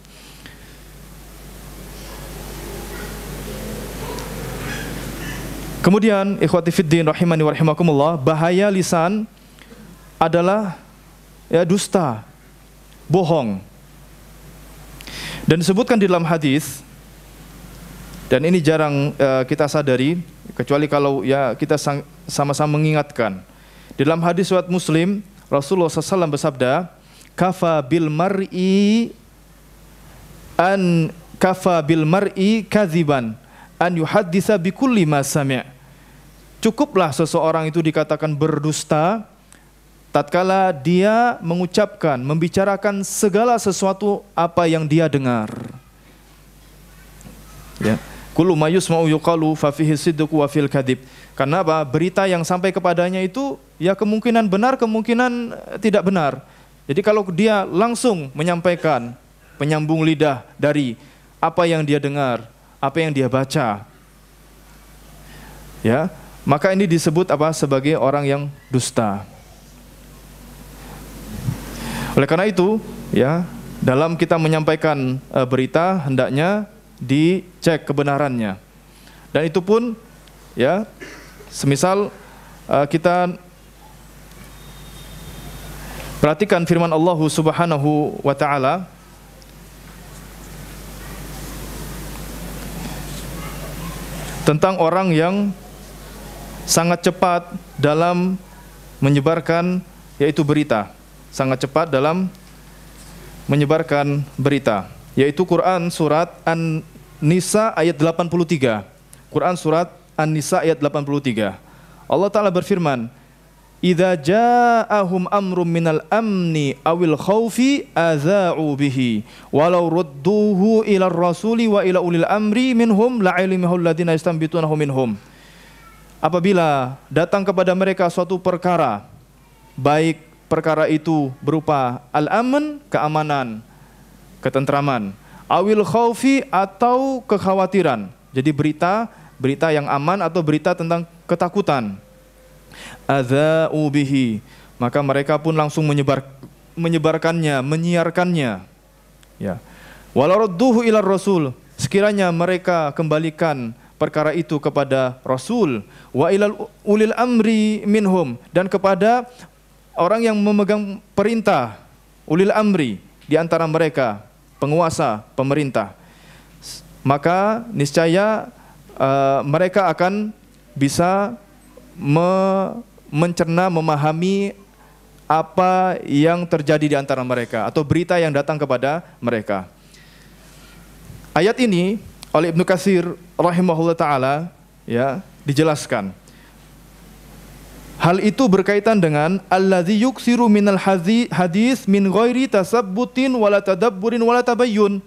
Kemudian ikhwati fiddin rahimani wa rahimakumullah, bahaya lisan adalah ya dusta, bohong. Dan disebutkan di dalam hadis, dan ini jarang kita sadari, kecuali kalau ya kita sama-sama mengingatkan. Di dalam hadis riwayat Muslim, Rasulullah SAW bersabda, kafa bil mar'i kadziban an yuhadditsa bi kulli ma sami'. Cukuplah seseorang itu dikatakan berdusta tatkala dia mengucapkan, membicarakan segala sesuatu apa yang dia dengar. Ya. Kullu ma yusma'u yuqalu fa fihi sidqu wa fil kadzib. Karena apa? Berita yang sampai kepadanya itu ya kemungkinan benar, kemungkinan tidak benar. Jadi kalau dia langsung menyampaikan, penyambung lidah dari apa yang dia dengar, apa yang dia baca, ya, maka ini disebut apa? Sebagai orang yang dusta. Oleh karena itu, ya, dalam kita menyampaikan berita hendaknya dicek kebenarannya. Dan itu pun, ya, semisal kita perhatikan firman Allah Subhanahu wa taala tentang orang yang sangat cepat dalam menyebarkan yaitu berita, sangat cepat dalam menyebarkan berita, yaitu Quran surat An-Nisa ayat 83. Quran surat An-Nisa ayat 83. Allah Ta'ala berfirman, idza ja'ahum amrum minal amni awil khaufi adza'u bihi walau rudduhu ila rasuli wa ila ulil amri minhum la'ilmihu alladziina yastanbitunahu minhum. Apabila datang kepada mereka suatu perkara, baik perkara itu berupa al-aman, keamanan, ketentraman, awil khaufi atau kekhawatiran. Jadi berita yang aman atau berita tentang ketakutan. Adza'u bihi, maka mereka pun langsung menyebarkannya, menyiarkannya. Ya. Walau radduhu ila rasul, sekiranya mereka kembalikan perkara itu kepada Rasul, wa ilal ulil amri minhum, dan kepada orang yang memegang perintah, ulil amri, di antara mereka, penguasa, pemerintah, maka niscaya mereka akan bisa mencerna, memahami apa yang terjadi di antara mereka atau berita yang datang kepada mereka. Ayat ini oleh Ibnu Katsir rahimahullah taala ya dijelaskan. Hal itu berkaitan dengan alladzi yuksiru minal hadis min ghairi tasabbutin wala tadabburin wala tabayyun,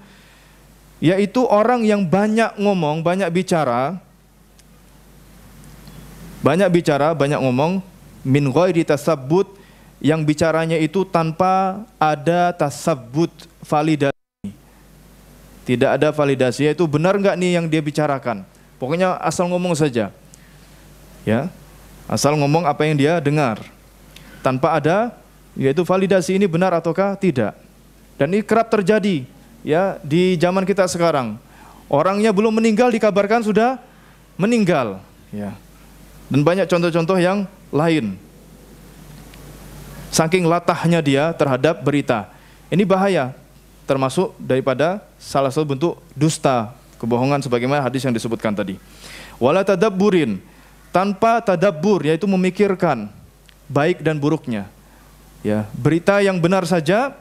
yaitu orang yang banyak ngomong, banyak bicara, banyak ngomong, min ghairi tasabbut, yang bicaranya itu tanpa ada tasabbut, validasi. Tidak ada validasi, yaitu benar enggak nih yang dia bicarakan. Pokoknya asal ngomong saja. Ya. Asal ngomong apa yang dia dengar. Tanpa ada yaitu validasi ini benar ataukah tidak. Dan ini kerap terjadi ya di zaman kita sekarang. Orangnya belum meninggal dikabarkan sudah meninggal, ya. Dan banyak contoh-contoh yang lain. Saking latahnya dia terhadap berita. Ini bahaya, termasuk daripada salah satu bentuk dusta, kebohongan sebagaimana hadis yang disebutkan tadi. Wala tadabburin, tanpa tadabbur, yaitu memikirkan baik dan buruknya. Ya, berita yang benar saja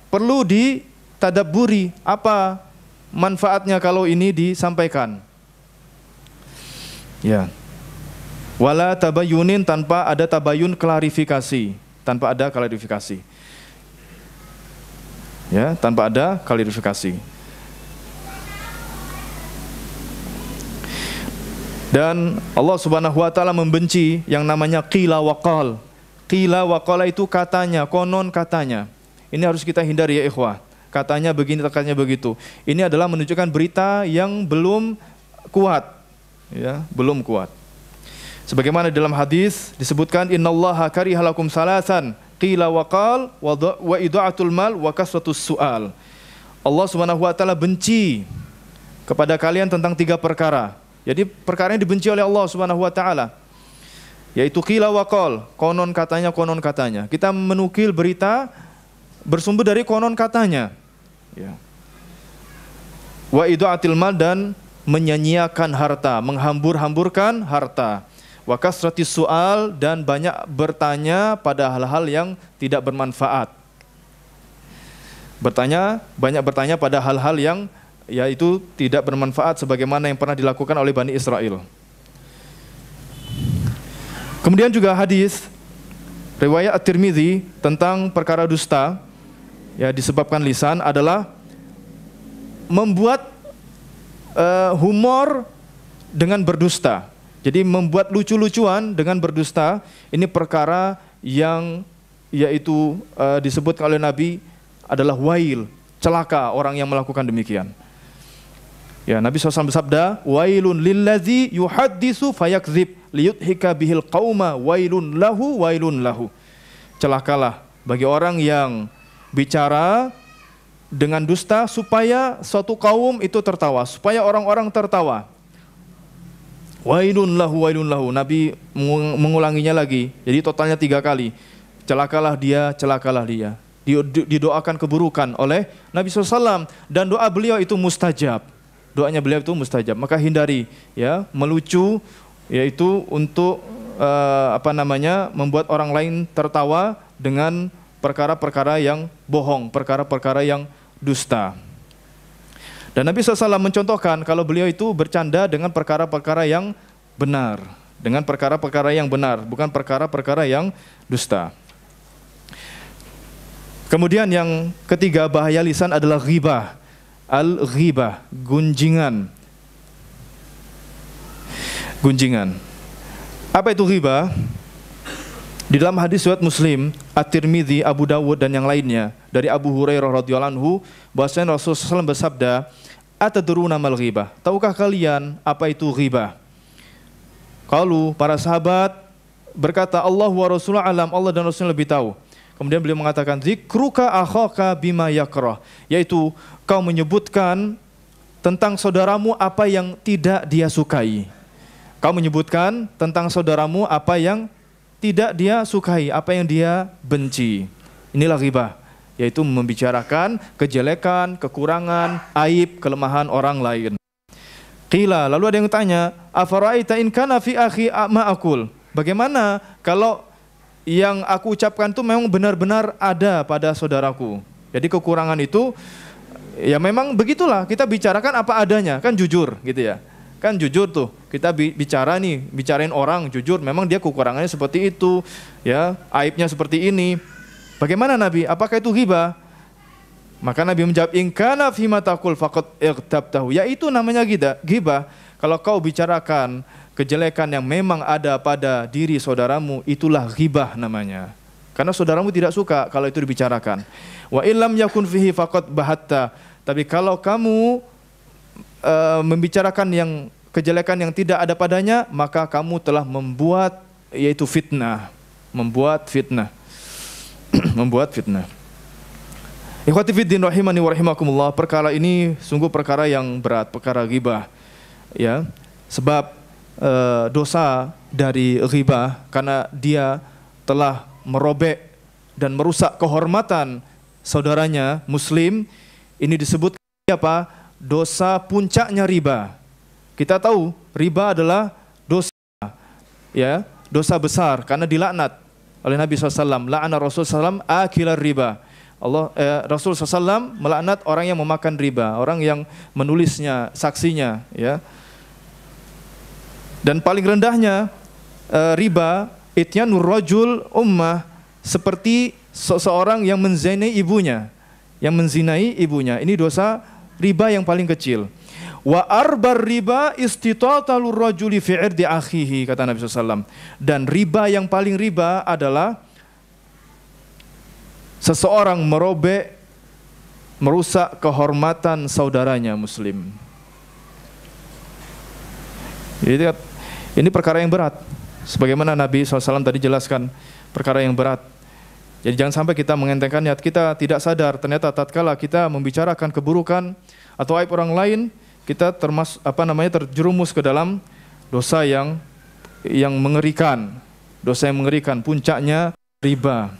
perlu ditadabburi, apa manfaatnya kalau ini disampaikan. Ya. Wala tabayyunin, tanpa ada tabayun, klarifikasi, tanpa ada klarifikasi. Ya, tanpa ada klarifikasi. Dan Allah Subhanahu wa taala membenci yang namanya qila wa qal. Qila wa qala itu katanya, konon katanya. Ini harus kita hindari ya ikhwah. Katanya begini, katanya begitu. Ini adalah menunjukkan berita yang belum kuat. Ya, belum kuat. Sebagaimana dalam hadis disebutkan, innallaha karihalakum salasan qila wa qal wa ida'atul mal wa kasratus su'al. Allah Subhanahu wa taala benci kepada kalian tentang 3 perkara. Jadi perkara yang dibenci oleh Allah Subhanahu wa taala, yaitu qila wa qal, konon katanya. Kita menukil berita bersumber dari konon katanya. Ya. Wa ida'atil mal, dan menyanyiakan harta, menghambur-hamburkan harta. Wa kasratis su'al, dan banyak bertanya pada hal-hal yang tidak bermanfaat. Banyak bertanya pada hal-hal yang yaitu tidak bermanfaat sebagaimana yang pernah dilakukan oleh Bani Israel. Kemudian juga hadis riwayat At-Tirmidzi tentang perkara dusta, ya, disebabkan lisan adalah membuat humor dengan berdusta. Jadi membuat lucu-lucuan dengan berdusta, ini perkara yang yaitu disebutkan oleh Nabi adalah wail, celaka orang yang melakukan demikian. Ya, Nabi SAW bersabda, wailun lillazi yuhaddisu fayakdzib liyudhika bihil qauma wailun lahu. Celakalah bagi orang yang bicara dengan dusta supaya suatu kaum itu tertawa, supaya orang-orang tertawa. Wailun lahu. Nabi mengulanginya lagi. Jadi totalnya 3 kali. Celakalah dia. Didoakan keburukan oleh Nabi SAW, dan doa beliau itu mustajab. Doanya beliau itu mustajab. Maka hindari, ya, melucu, yaitu untuk membuat orang lain tertawa dengan perkara-perkara yang bohong, perkara-perkara yang dusta. Dan Nabi SAW mencontohkan kalau beliau itu bercanda dengan perkara-perkara yang benar, bukan perkara-perkara yang dusta. Kemudian yang ketiga, bahaya lisan adalah ghibah. Al-ghibah, gunjingan. Apa itu ghibah? Di dalam hadis riwayat Muslim, At-Tirmidzi, Abu Dawud dan yang lainnya dari Abu Hurairah radhiyallahu anhu, bahwasanya Rasulullah SAW bersabda, atadruna mal ghibah? Tahukah kalian apa itu ghibah? Qalu, para sahabat berkata, Allah wa Rasulullah alam, Allah dan Rasulullah lebih tahu. Kemudian beliau mengatakan, zikruka akhaka bima yakrah, yaitu kau menyebutkan tentang saudaramu apa yang tidak dia sukai. Kau menyebutkan tentang saudaramu apa yang tidak dia sukai, apa yang dia benci. Inilah ghibah, yaitu membicarakan kejelekan, kekurangan, aib, kelemahan orang lain. Qila, lalu ada yang tanya, afara'aita in kana fi akhi ma aqul? Bagaimana kalau yang aku ucapkan itu memang benar-benar ada pada saudaraku? Jadi kekurangan itu ya memang begitulah, kita bicarakan apa adanya, kan jujur gitu ya. Kan jujur tuh, kita bicarain orang jujur, memang dia kekurangannya seperti itu, ya, aibnya seperti ini. Bagaimana Nabi? Apakah itu ghibah? Maka Nabi menjawab, in kana fi ma taqul faqad ightabtahu. Ya, itu namanya ghibah. Kalau kau bicarakan kejelekan yang memang ada pada diri saudaramu, itulah ghibah namanya. Karena saudaramu tidak suka kalau itu dibicarakan. Wa illam yakun fihi faqad bahatta. Tapi kalau kamu membicarakan yang kejelekan yang tidak ada padanya, maka kamu telah membuat yaitu fitnah, membuat fitnah. Ikhwati fiddin rahimani wa rahimakumullah, perkara ini sungguh perkara yang berat, perkara ghibah, ya. Sebab dosa dari ghibah karena dia telah merobek dan merusak kehormatan saudaranya muslim, ini disebut apa? Dosa puncaknya riba. Kita tahu riba adalah dosa, ya, dosa besar karena dilaknat oleh Nabi SAW. La'ana Rasulullah SAW akilar riba. Rasul SAW melaknat orang yang memakan riba, orang yang menulisnya, saksinya, ya. Dan paling rendahnya riba, ityanur rajul ummah, seperti seseorang yang menzinai ibunya, Ini dosa riba yang paling kecil. Wa arbar riba istitatalur rajuli fi irdi akhihi, kata Nabi SAW. Dan riba yang paling riba adalah seseorang merusak kehormatan saudaranya muslim. Ini perkara yang berat. Sebagaimana Nabi SAW tadi jelaskan, perkara yang berat. Jadi jangan sampai kita mengentengkan niat kita, tidak sadar ternyata tatkala kita membicarakan keburukan atau aib orang lain, kita terjerumus ke dalam dosa yang mengerikan. Dosa yang mengerikan, puncaknya riba.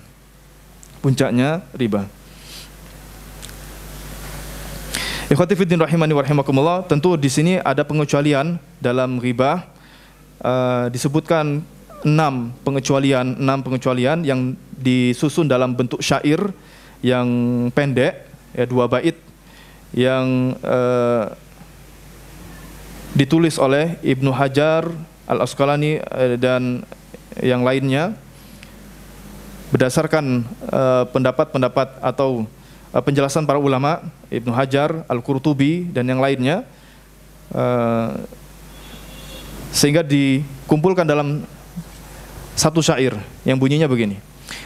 Ikhwati fiddin rahimani wa rahimakumullah, tentu di sini ada pengecualian dalam ghibah. Disebutkan 6 pengecualian yang disusun dalam bentuk syair yang pendek, ya 2 bait yang ditulis oleh Ibnu Hajar Al-Asqalani dan yang lainnya berdasarkan pendapat-pendapat atau penjelasan para ulama, Ibnu Hajar, Al-Qurtubi dan yang lainnya, sehingga dikumpulkan dalam satu syair yang bunyinya begini: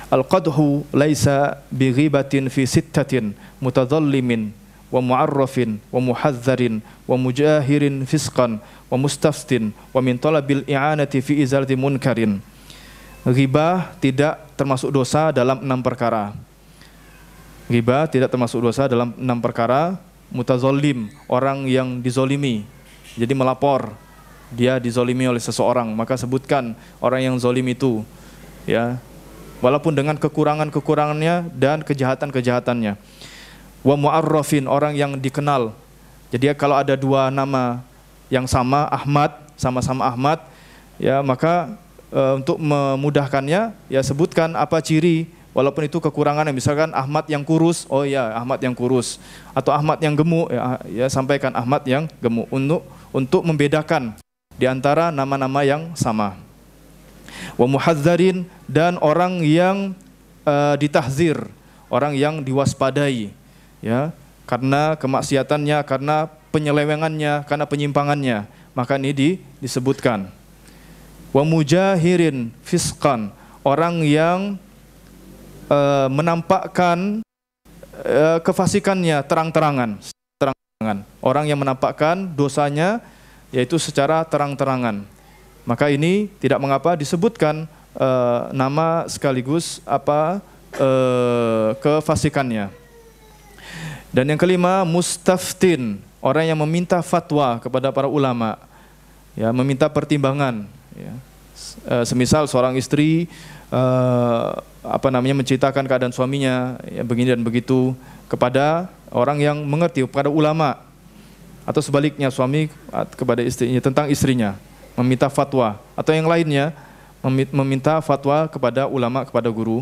Al-qadhu laisa bi ghibatin fi sittatin mutadhallimin wa mu'arrafin wa muhadzarin wa mujahirin fisqan wa mustaftin wa min talabil i'anati fi izalati munkarin. Ghibah tidak termasuk dosa dalam 6 perkara. Ghibah tidak termasuk dosa dalam 6 perkara. Mutazallim, orang yang dizolimi, jadi melapor dia dizolimi oleh seseorang, maka sebutkan orang yang zolim itu, ya, walaupun dengan kekurangan-kekurangannya dan kejahatan-kejahatannya. Wa mu'arrafin, orang yang dikenal. Jadi kalau ada 2 nama yang sama, Ahmad, sama-sama Ahmad, ya, maka untuk memudahkannya, ya sebutkan apa ciri, walaupun itu kekurangannya. Misalkan Ahmad yang kurus, oh ya Ahmad yang kurus, atau Ahmad yang gemuk, ya sampaikan Ahmad yang gemuk, untuk membedakan di antara nama-nama yang sama. Wa muhadzarin, dan orang yang ditahzir, orang yang diwaspadai, ya, karena kemaksiatannya, karena penyelewengannya, karena penyimpangannya, maka ini disebutkan. Wa mujahirin fisqan, orang yang menampakkan kefasikannya terang-terangan, orang yang menampakkan dosanya yaitu secara terang-terangan, maka ini tidak mengapa disebutkan nama sekaligus kefasikannya. Dan yang kelima, mustaftin, orang yang meminta fatwa kepada para ulama, ya, meminta pertimbangan, ya. Semisal seorang istri menceritakan keadaan suaminya, ya, begini dan begitu, kepada orang yang mengerti, kepada ulama, atau sebaliknya suami kepada istrinya tentang istrinya, meminta fatwa, atau yang lainnya meminta fatwa kepada ulama, kepada guru.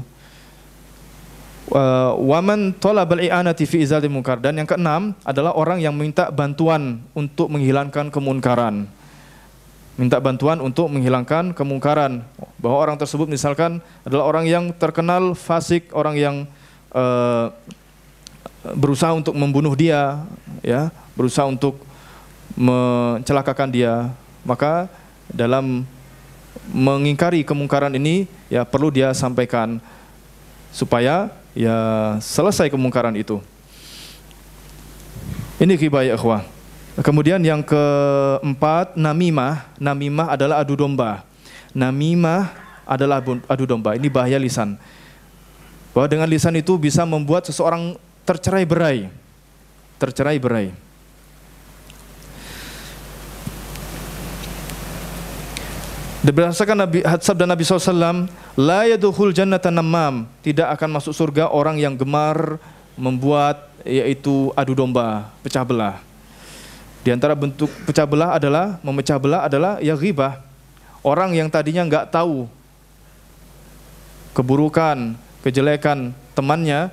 Waman talabal i'anati fi izalil munkar, dan yang keenam adalah orang yang minta bantuan untuk menghilangkan kemunkaran. Minta bantuan untuk menghilangkan kemungkaran, bahwa orang tersebut misalkan adalah orang yang terkenal fasik, orang yang berusaha untuk membunuh dia, ya, berusaha untuk mencelakakan dia, maka dalam mengingkari kemungkaran ini, ya, perlu dia sampaikan supaya, ya, selesai kemungkaran itu. Ini ghibah, ya ikhwah. Kemudian yang keempat, namimah. Namimah adalah adu domba. Namimah adalah adu domba. Ini bahaya lisan. Bahwa dengan lisan itu bisa membuat seseorang tercerai-berai. Tercerai-berai. Berdasarkan sabda Nabi SAW, la yadukhul jannata namam, tidak akan masuk surga orang yang gemar membuat, yaitu adu domba, pecah belah. Di antara bentuk pecah belah adalah, memecah belah adalah, ya, ghibah. Orang yang tadinya nggak tahu keburukan, kejelekan temannya,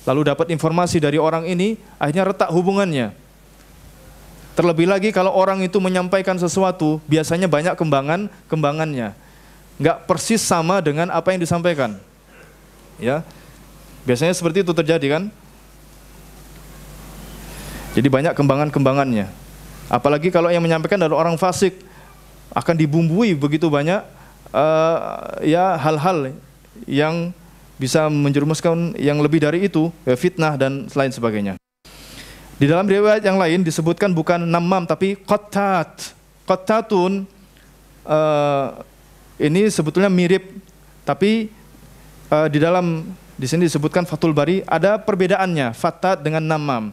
lalu dapat informasi dari orang ini, akhirnya retak hubungannya. Terlebih lagi kalau orang itu menyampaikan sesuatu, biasanya banyak kembangannya, nggak persis sama dengan apa yang disampaikan, ya. Biasanya seperti itu terjadi, kan? Jadi banyak kembangannya. Apalagi kalau yang menyampaikan adalah orang fasik, akan dibumbui begitu banyak ya hal-hal yang bisa menjerumuskan yang lebih dari itu, ya, fitnah dan lain sebagainya. Di dalam riwayat yang lain disebutkan bukan namam tapi qattat. Qattatun ini sebetulnya mirip, tapi di sini disebutkan Fathul Bari ada perbedaannya, fattat dengan namam.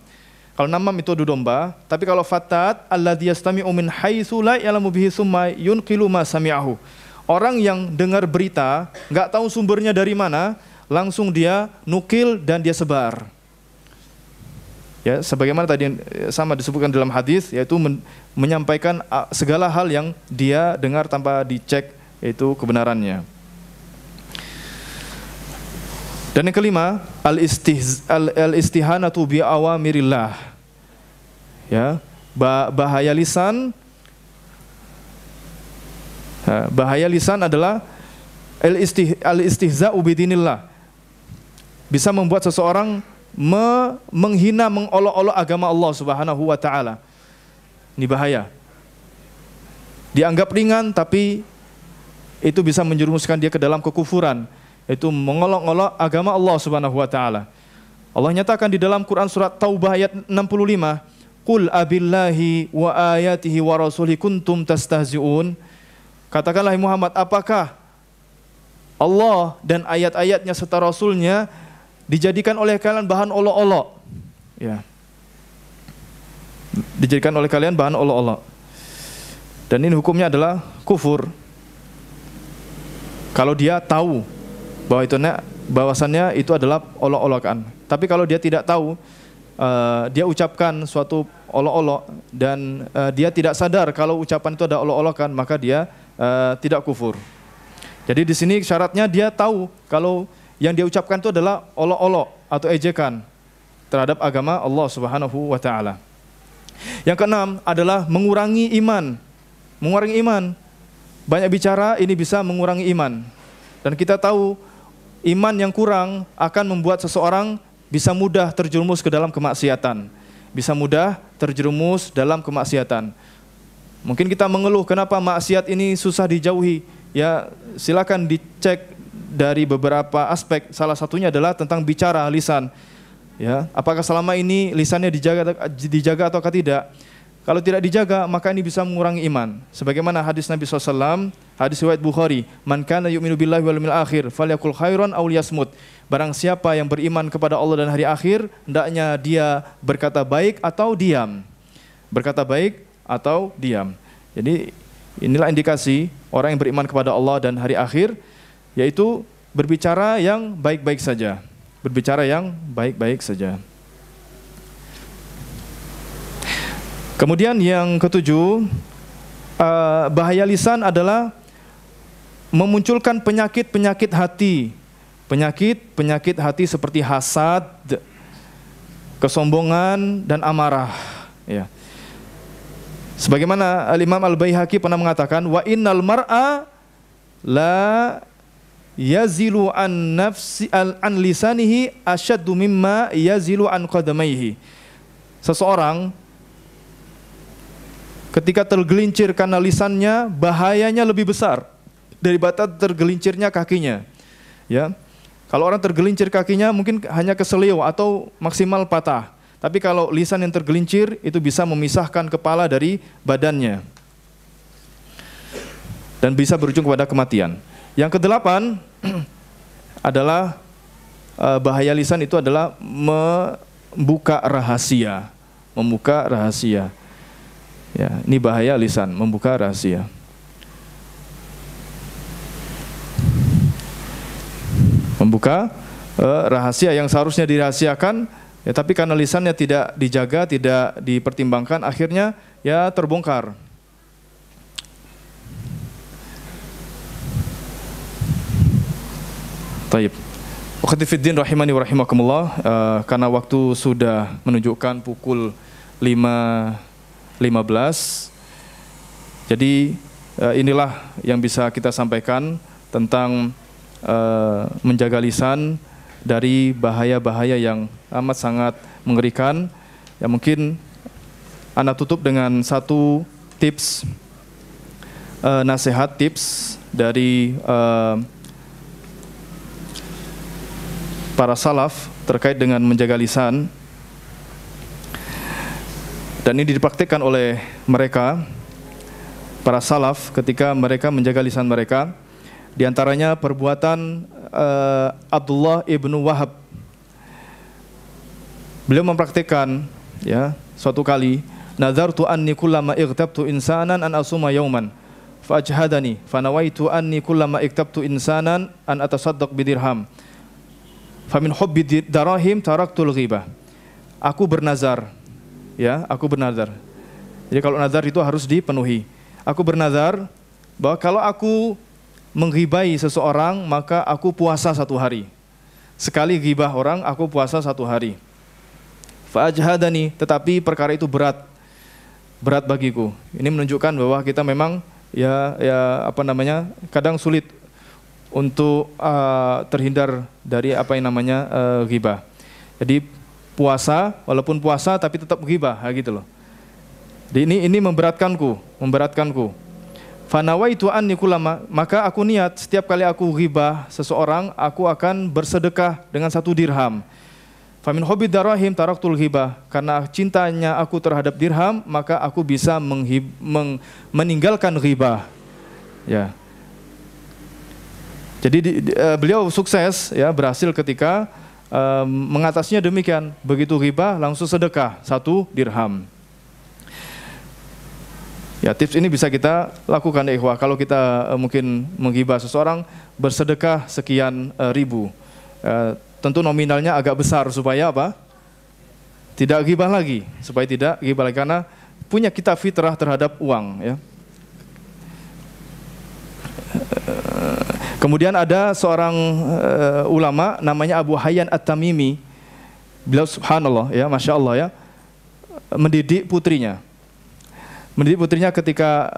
Kalau namam itu adu domba, tapi kalau fattat alladzi yastami'u min haitsu la ya'lamu bihi tsumma yunqilu ma sami'ahu. Orang yang dengar berita, enggak tahu sumbernya dari mana, langsung dia nukil dan dia sebar. Ya, sebagaimana tadi sama disebutkan dalam hadis, yaitu menyampaikan segala hal yang dia dengar tanpa dicek yaitu kebenarannya. Dan yang kelima, al-istihanatu bi awamirillah. Ya, bahaya lisan. Bahaya lisan adalah al-istihza'u bidinillah. Bisa membuat seseorang menghina, mengolok-olok agama Allah Subhanahu wa taala. Ini bahaya. Dianggap ringan tapi itu bisa menjerumuskan dia ke dalam kekufuran, yaitu mengolok-olok agama Allah Subhanahu wa taala. Allah nyatakan di dalam Quran surat Taubah ayat 65, "Qul abillahi wa ayatihi wa rasulihi kuntum tastahzi'un." Katakanlah Muhammad, apakah Allah dan ayat-ayatnya serta Rasulnya dijadikan oleh kalian bahan olok-olok? Ya. Dijadikan oleh kalian bahan olok-olok. Dan ini hukumnya adalah kufur. Kalau dia tahu bahwasannya itu adalah olok-olokan. Tapi kalau dia tidak tahu, dia ucapkan suatu olok-olok dan dia tidak sadar kalau ucapan itu ada olok-olokan, maka dia tidak kufur. Jadi di sini syaratnya dia tahu kalau yang dia ucapkan itu adalah olok-olok atau ejekan terhadap agama Allah Subhanahu wa taala. Yang keenam adalah mengurangi iman. Mengurangi iman. Banyak bicara ini bisa mengurangi iman. Dan kita tahu iman yang kurang akan membuat seseorang bisa mudah terjerumus ke dalam kemaksiatan. Bisa mudah terjerumus dalam kemaksiatan. Mungkin kita mengeluh kenapa maksiat ini susah dijauhi. Ya, silakan dicek dari beberapa aspek. Salah satunya adalah tentang bicara lisan. Ya, apakah selama ini lisannya dijaga atau tidak? Kalau tidak dijaga, maka ini bisa mengurangi iman. Sebagaimana hadis Nabi SAW, hadis riwayat Bukhari, "Man kana yu'minu billahi wal yawmil akhir, falyakul khairan aw liyasmut." Barang siapa yang beriman kepada Allah dan hari akhir, hendaknya dia berkata baik atau diam. Berkata baik atau diam. Jadi inilah indikasi orang yang beriman kepada Allah dan hari akhir, yaitu berbicara yang baik-baik saja. Berbicara yang baik-baik saja. Kemudian yang ketujuh, bahaya lisan adalah memunculkan penyakit-penyakit hati. Penyakit-penyakit hati seperti hasad, kesombongan, dan amarah. Ya. Sebagaimana Imam Al-Baihaqi pernah mengatakan, "Wa innal mar'a la yazilu an nafsi an lisanihi asyaddu mimma yazilu an qadamaihi." Seseorang ketika tergelincir karena lisannya, bahayanya lebih besar daripada tergelincirnya kakinya. Ya. Kalau orang tergelincir kakinya mungkin hanya keselio atau maksimal patah. Tapi kalau lisan yang tergelincir itu bisa memisahkan kepala dari badannya. Dan bisa berujung kepada kematian. Yang kedelapan adalah bahaya lisan itu adalah membuka rahasia. Membuka rahasia. Ya, ini bahaya lisan, membuka rahasia. Membuka rahasia yang seharusnya dirahasiakan, ya, tapi karena lisannya tidak dijaga, tidak dipertimbangkan, akhirnya ya terbongkar. Taib. Ukhti fiddin rahimani wa rahimakumullah, karena waktu sudah menunjukkan pukul 5.15. Jadi inilah yang bisa kita sampaikan tentang menjaga lisan dari bahaya-bahaya yang amat sangat mengerikan. Ya, mungkin Anda tutup dengan satu tips, nasihat tips dari para salaf terkait dengan menjaga lisan. Dan ini dipraktikkan oleh mereka, para salaf, ketika mereka menjaga lisan mereka. Di antaranya perbuatan Abdullah ibnu Wahab. Beliau mempraktikkan, ya, suatu kali, "Nazartu anni kullama ightabtu insanan an asuma yauman, fajhadani, fanawaitu anni kullama ightabtu insanan an atasaddaq bidirham, famin hubbi darahim taraktul ghibah." aku bernazar, ya, aku bernazar. Jadi kalau nazar itu harus dipenuhi. Aku bernazar bahwa kalau aku menghibai seseorang, maka aku puasa 1 hari. Sekali ghibah orang, aku puasa 1 hari. Fa'ajhadani, tetapi perkara itu berat bagiku. Ini menunjukkan bahwa kita memang kadang sulit untuk terhindar dari ghibah. Jadi puasa, walaupun puasa tapi tetap ghibah, gitu loh. Ini memberatkanku. Fanawaitu anni kullama, maka aku niat setiap kali aku ghibah seseorang, aku akan bersedekah dengan 1 dirham. Famin hobi darahim taraktul ghibah, karena cintanya aku terhadap dirham, maka aku bisa meninggalkan ghibah. Ya. Jadi beliau sukses, ya, berhasil ketika mengatasinya demikian. Begitu ghibah langsung sedekah 1 dirham. Ya, tips ini bisa kita lakukan, ya ikhwah. Kalau kita mungkin menghibah seseorang, bersedekah sekian ribu. Tentu nominalnya agak besar supaya apa? Tidak ghibah lagi, karena punya kita fitrah terhadap uang, ya. Kemudian ada seorang ulama namanya Abu Hayyan At-Tamimi. Beliau subhanallah, ya, masya Allah, ya, mendidik putrinya ketika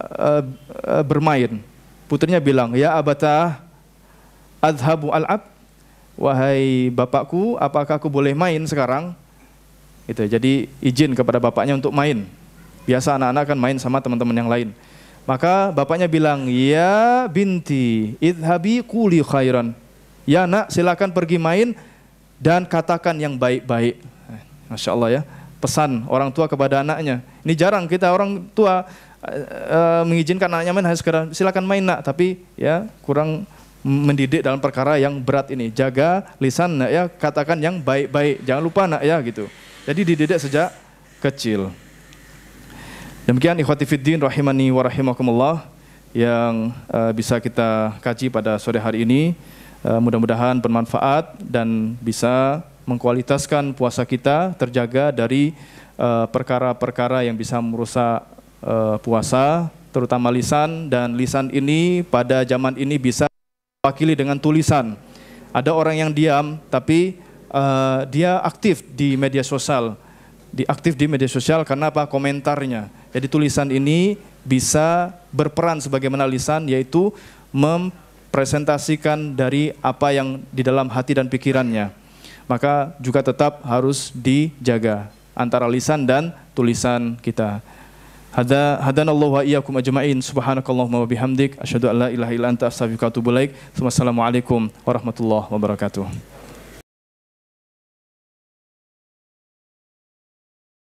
bermain. Putrinya bilang, ya abata adhabu al-ab, wahai bapakku, apakah aku boleh main sekarang? Gitu. Jadi izin kepada bapaknya untuk main. Biasa anak-anak kan main sama teman-teman yang lain. Maka bapaknya bilang, ya binti idhabi quli khairan. Ya nak, silakan pergi main dan katakan yang baik-baik. Masya Allah, ya, pesan orang tua kepada anaknya. Ini jarang kita orang tua mengizinkan anaknya main, hanya sekarang silakan main nak, tapi ya kurang mendidik dalam perkara yang berat ini. Jaga lisan nak, ya, katakan yang baik-baik, jangan lupa nak, ya, gitu. Jadi dididik sejak kecil. Demikian ikhwati fiddin rahimani wa rahimakumullah yang bisa kita kaji pada sore hari ini. Mudah-mudahan bermanfaat dan bisa mengkualitaskan puasa kita, terjaga dari perkara-perkara yang bisa merusak puasa, terutama lisan. Dan lisan ini pada zaman ini bisa diwakili dengan tulisan. Ada orang yang diam tapi dia aktif di media sosial. Karena apa? Komentarnya. Jadi tulisan ini bisa berperan sebagaimana lisan, yaitu mempresentasikan dari apa yang di dalam hati dan pikirannya. Maka juga tetap harus dijaga antara lisan dan tulisan kita. Hadanallahu wa iyyakum ajma'in. Subhanakallahumma wa bihamdik asyhadu an la ilaha illa anta astaghfiruka wa atubu ilaik. Wassalamualaikum warahmatullahi wabarakatuh.